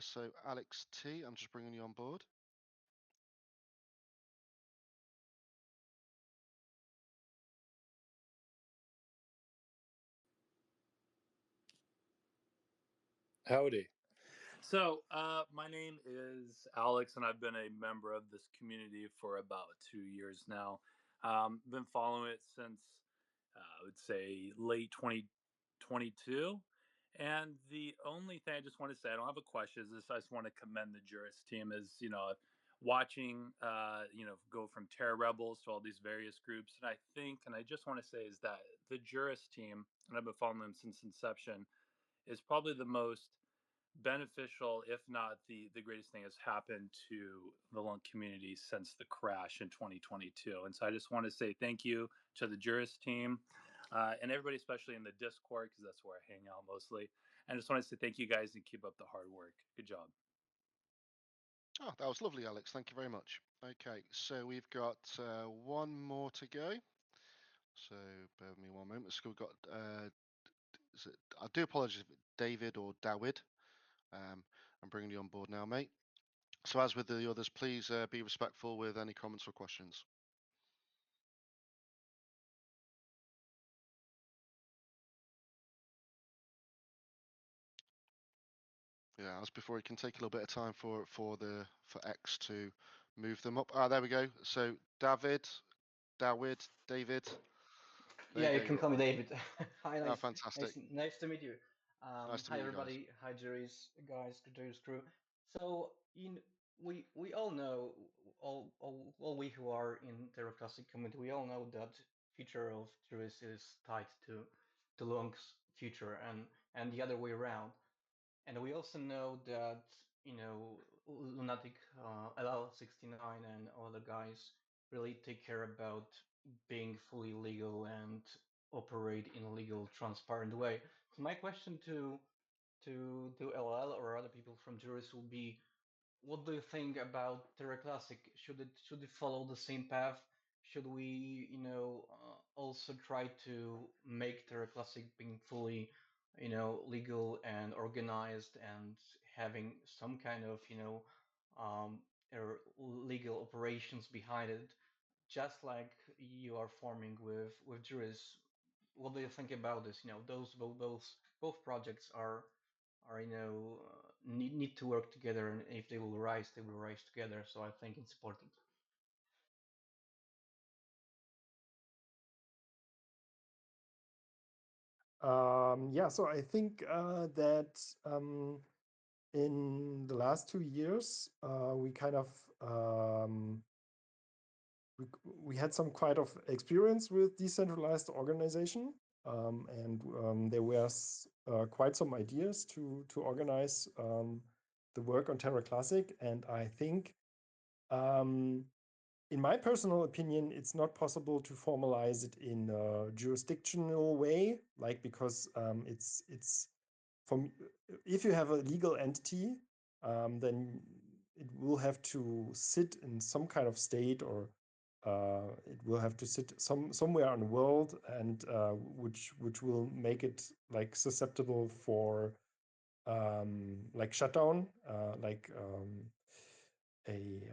So Alex T, I'm just bringing you on board. Howdy. So, my name is Alex, and I've been a member of this community for about 2 years now. Been following it since I would say late 2022. And the only thing I just want to say, I don't have a question, is this: I just want to commend the Juris team as watching go from Terra Rebels to all these various groups. And I think, and I just want to say, is that the Juris team, and I've been following them since inception, is probably the most beneficial, if not the greatest thing has happened to the lung community since the crash in 2022. And so I just want to say thank you to the Juris team, and everybody, especially in the Discord, because that's where I hang out mostly. And I just want to say thank you guys and keep up the hard work. Good job. Oh, that was lovely, Alex. Thank you very much. Okay, so we've got one more to go. So bear with me one moment. So we've got, I do apologize if it's David or Dawid. I'm bringing you on board now, mate. So as with the others, please be respectful with any comments or questions. Yeah, as before, it can take a little bit of time for X to move them up. Ah, there we go. So Dawid, David. There Yeah, you go. can call me David. Hi, Oh, nice, fantastic. nice to meet you. Nice to Hi meet you guys. everybody. Hi juries, guys, juries crew. So we all know, all we who are in the Classic community, we all know that future of juries is tied to Lung's future and the other way around. And we also know that Lunatic, LL69 and all the guys really take care about being fully legal and operate in a legal, transparent way. So my question to LL or other people from Juris will be: what do you think about Terra Classic? Should it follow the same path? Should we, also try to make Terra Classic being fully, legal and organized and having some kind of, legal operations behind it, just like you are forming with Juris? What do you think about this? Those both projects are need to work together, and if they will rise, they will rise together. So I think it's important. Yeah, so I think that in the last 2 years, we kind of we had some kind of experience with decentralized organization, and there were quite some ideas to organize the work on Terra Classic, and I think. In my personal opinion, it's not possible to formalize it in a jurisdictional way, like because it's from if you have a legal entity, then it will have to sit in some kind of state, or it will have to sit somewhere in the world, and which will make it like susceptible for like shutdown, like a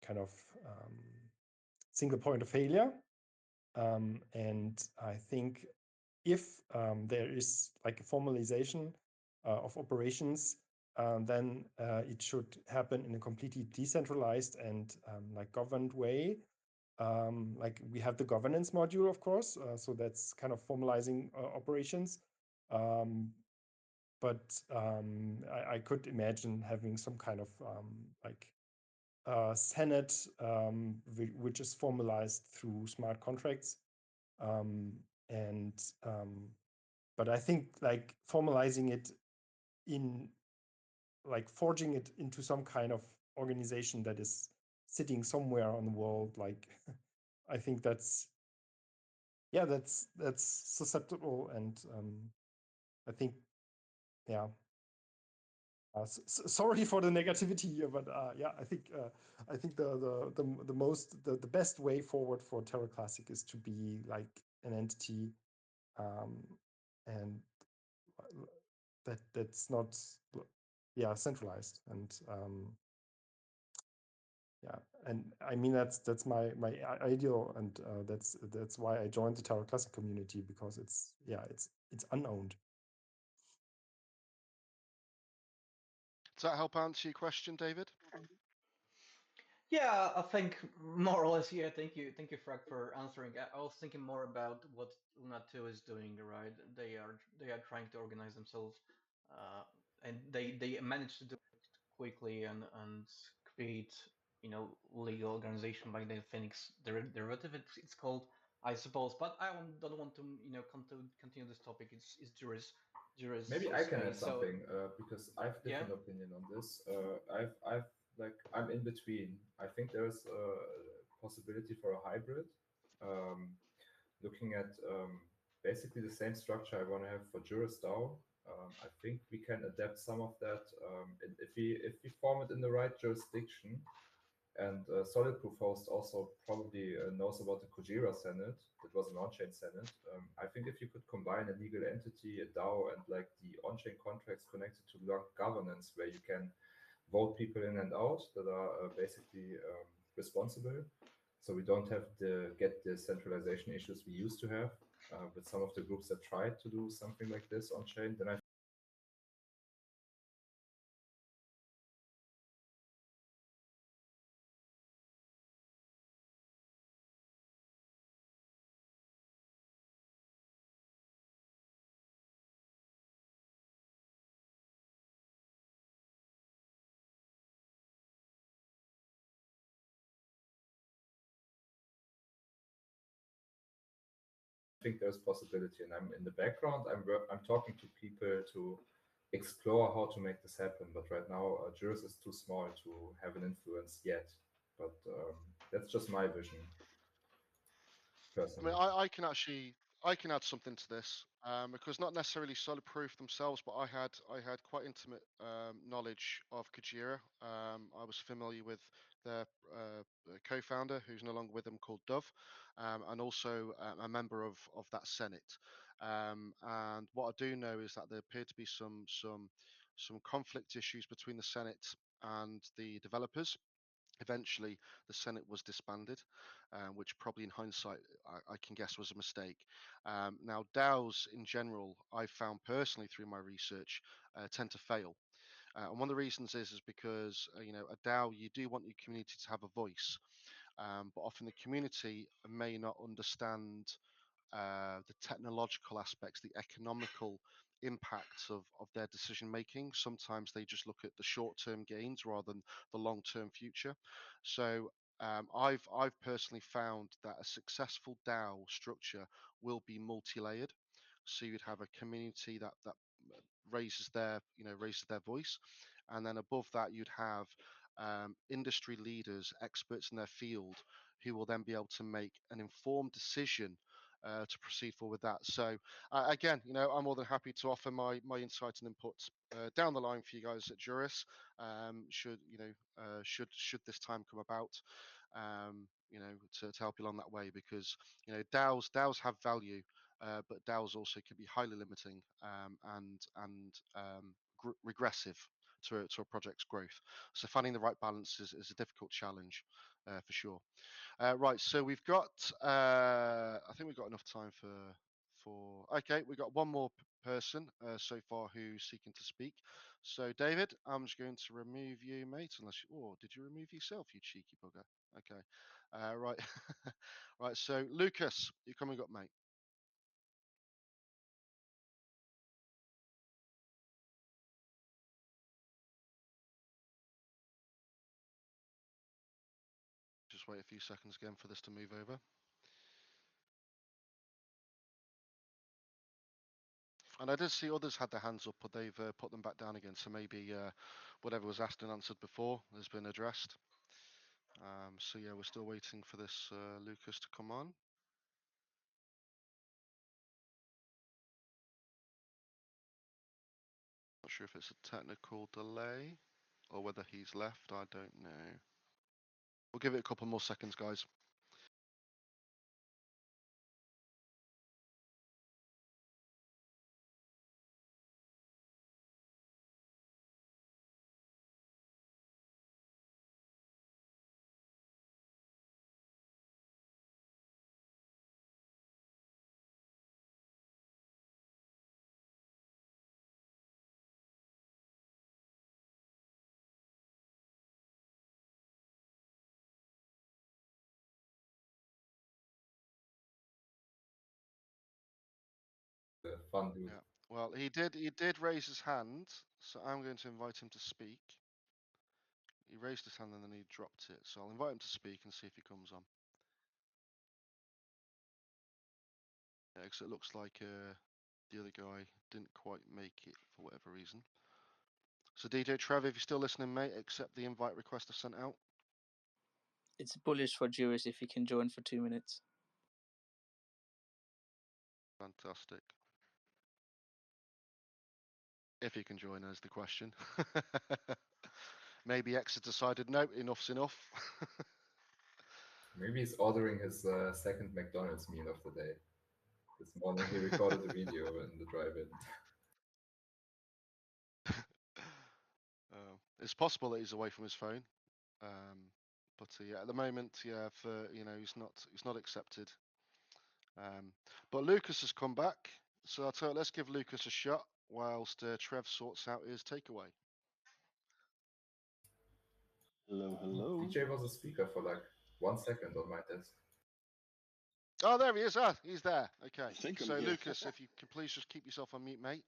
kind of single point of failure. And I think if there is like a formalization of operations, then it should happen in a completely decentralized and like governed way. Like we have the governance module, of course, so that's kind of formalizing operations. But I could imagine having some kind of like Senate, which is formalized through smart contracts. And but I think like formalizing it in like forging it into some kind of organization that is sitting somewhere on the world, like I think that's susceptible, and I think yeah. Sorry for the negativity here, but yeah, I think the best way forward for Terra Classic is to be like an entity, and that's not centralized, and yeah, and I mean that's my ideal, and that's why I joined the Terra Classic community, because it's unowned. Does that help answer your question, David? Yeah, I think more or less. Yeah, thank you, Frank, for answering. I was thinking more about what Luna 2 is doing. Right, they are trying to organize themselves, and they managed to do it quickly and create legal organization like the Phoenix Derivative. It's called, I suppose. But I don't want to continue this topic. It's Juris Maybe I can add space. So something because I have yeah. different opinion on this. I've like I'm in between. I think there's a possibility for a hybrid. Um, Looking at basically the same structure I want to have for Juris DAO. I think we can adapt some of that if we form it in the right jurisdiction. And Solid Proof Host also probably knows about the Kujira Senate. That was an on-chain Senate. I think if you could combine a legal entity, a DAO, and like the on-chain contracts connected to governance, where you can vote people in and out that are basically responsible, so we don't have to get the centralization issues we used to have with some of the groups that tried to do something like this on-chain, then I think there's possibility, and I'm in the background. I'm talking to people to explore how to make this happen. But right now, Juris is too small to have an influence yet. But that's just my vision, I personally. mean, I can add something to this, because not necessarily Solid Proof themselves, but I had quite intimate knowledge of Kujira. I was familiar with their co-founder, who's no longer with them, called Dove, and also a member of that Senate. And what I do know is that there appear to be some conflict issues between the Senate and the developers. Eventually, the Senate was disbanded, which probably in hindsight, I can guess was a mistake. Now, DAOs in general, I've found personally through my research, tend to fail. And one of the reasons is because a DAO, you do want your community to have a voice, but often the community may not understand the technological aspects, the economical impacts of their decision making. Sometimes they just look at the short term gains rather than the long term future. So I've personally found that a successful DAO structure will be multi-layered. So you'd have a community that raises their voice, and then above that you'd have industry leaders, experts in their field, who will then be able to make an informed decision to proceed forward with that. So again, I'm more than happy to offer my insight and input down the line for you guys at Juris. Should this time come about, to help you along that way, because DAOs have value. but DAOs also can be highly limiting and regressive to a project's growth. So finding the right balance is a difficult challenge for sure. Right, so we've got, I think we've got enough time okay, we've got one more person so far who's seeking to speak. So David, I'm just going to remove you, mate, did you remove yourself, you cheeky bugger? Okay, right, right, so Lucas, you're coming up, mate. Just wait a few seconds again for this to move over. And I did see others had their hands up, but they've put them back down again. So maybe whatever was asked and answered before has been addressed. So yeah, we're still waiting for this Lucas to come on. Not sure if it's a technical delay or whether he's left. I don't know. We'll give it a couple more seconds, guys. Fun dude. Yeah. Well, he did raise his hand, so I'm going to invite him to speak. He raised his hand and then he dropped it. So I'll invite him to speak and see if he comes on. Yeah, because it looks like the other guy didn't quite make it for whatever reason. So DJ Trev, if you're still listening, mate, accept the invite request I sent out. It's bullish for Juris if he can join for 2 minutes. Fantastic. If he can join us, the question. Maybe X has decided, no, enough's enough. Maybe he's ordering his second McDonald's meal of the day. This morning he recorded a video in the drive-in. It's possible that he's away from his phone, but yeah, at the moment, yeah, he's not accepted. But Lucas has come back, so I'll tell you, let's give Lucas a shot whilst Trev sorts out his takeaway. Hello, hello. DJ was a speaker for like 1 second on my desk. Oh, there he is. He's there. Okay. So here. Lucas, if you can please just keep yourself on mute, mate.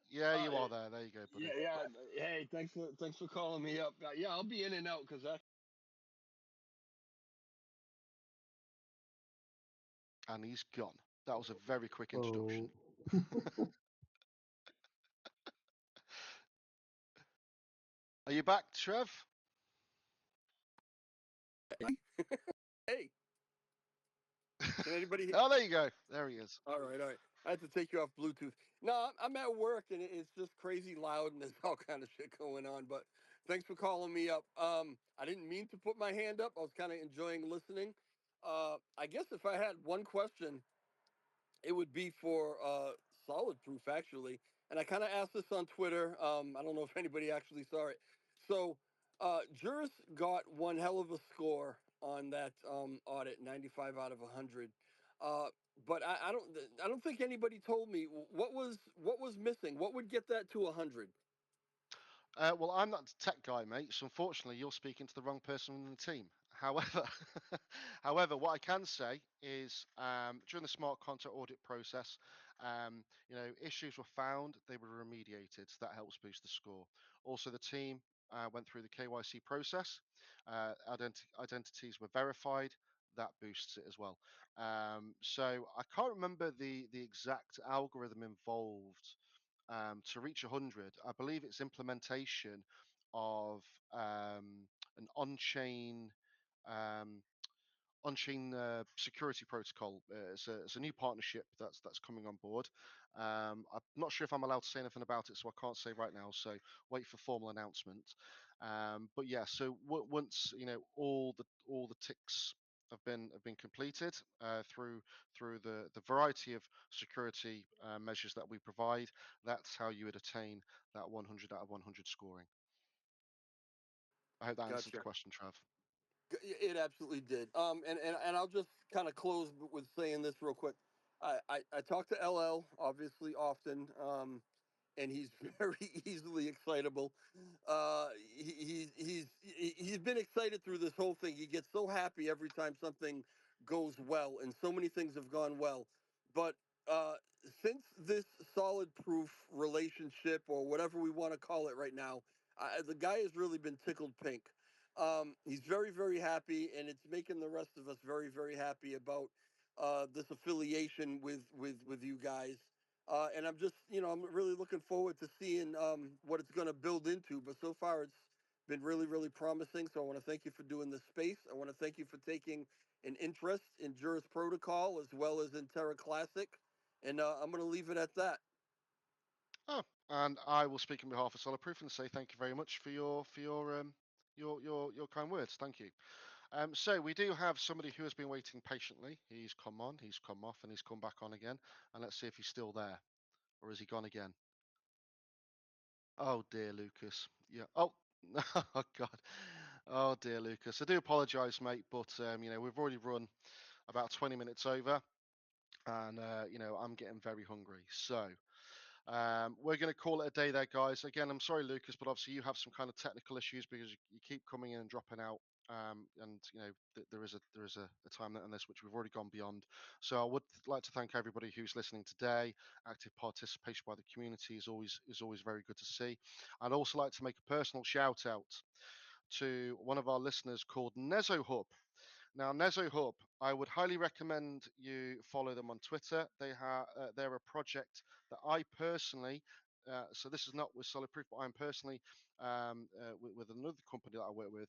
Yeah, you are there. There you go, buddy. Yeah. Hey, thanks for calling me up. Yeah, I'll be in and out because And he's gone. That was a very quick introduction. Are you back, Trev? Hey. Can anybody hear? Oh, there you go. There he is. All right. I had to take you off Bluetooth. No, I'm at work and it's just crazy loud and there's all kind of shit going on. But thanks for calling me up. I didn't mean to put my hand up. I was kind of enjoying listening. I guess if I had one question, it would be for Solid Proof actually. And I kind of asked this on Twitter. I don't know if anybody actually saw it. So Juris got one hell of a score on that audit, 95 out of 100. But I don't think anybody told me what was missing. What would get that to 100? Well, I'm not the tech guy, mate. So unfortunately, you're speaking to the wrong person in the team. However, what I can say is during the smart contract audit process, issues were found, they were remediated. So that helps boost the score. Also, the team went through the KYC process. Identities were verified. That boosts it as well. So I can't remember the exact algorithm involved to reach 100. I believe it's implementation of an on-chain um, security protocol. It's a new partnership that's coming on board. I'm not sure if I'm allowed to say anything about it, so I can't say right now. So wait for formal announcement. But yeah, so once all the ticks have been completed through the variety of security measures that we provide, that's how you would attain that 100 out of 100 scoring. I hope that answers the Gotcha. question, Trav. It absolutely did. And I'll just kind of close with saying this real quick. I talk to LL obviously often, and he's very easily excitable. He's been excited through this whole thing. He gets so happy every time something goes well, and so many things have gone well. But uh, since this solid proof relationship, or whatever we want to call it right now, the guy has really been tickled pink. He's very, very happy, and it's making the rest of us very, very happy about this affiliation with you guys. And I'm just, I'm really looking forward to seeing what it's going to build into. But so far, it's been really, really promising. So I want to thank you for doing this space. I want to thank you for taking an interest in Juris Protocol as well as in Terra Classic. And I'm going to leave it at that. Oh, and I will speak on behalf of Solid Proof and say thank you very much for your kind words. Thank you. So we do have somebody who has been waiting patiently. He's come on, he's come off, and he's come back on again. And let's see if he's still there, or has he gone again? Oh dear, Lucas. Yeah. Oh, oh God. Oh dear, Lucas. I do apologise, mate, but we've already run about 20 minutes over, and I'm getting very hungry. So we're going to call it a day there, guys. Again, I'm sorry, Lucas, but obviously you have some kind of technical issues because you keep coming in and dropping out. And there is a time limit on this which we've already gone beyond. So I would like to thank everybody who's listening today. Active participation by the community is always very good to see. I'd also like to make a personal shout out to one of our listeners called NezoHub. Now, NezoHub, I would highly recommend you follow them on Twitter. They're a project that I personally, so this is not with Solid Proof, but I'm personally with another company that I work with,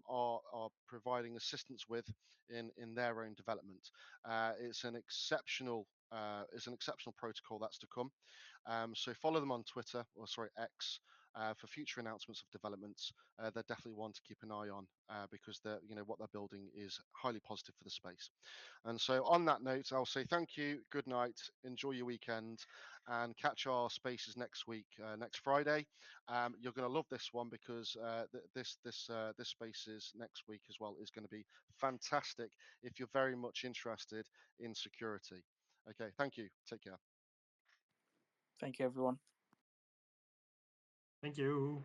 are providing assistance with in their own development. It's an exceptional protocol that's to come. So follow them on Twitter, or sorry, X. For future announcements of developments, they're definitely one to keep an eye on because what they're building is highly positive for the space. And so, on that note, I'll say thank you, good night, enjoy your weekend, and catch our spaces next week, next Friday. You're going to love this one because this spaces next week as well is going to be fantastic if you're very much interested in security. Okay, thank you. Take care. Thank you, everyone. Thank you.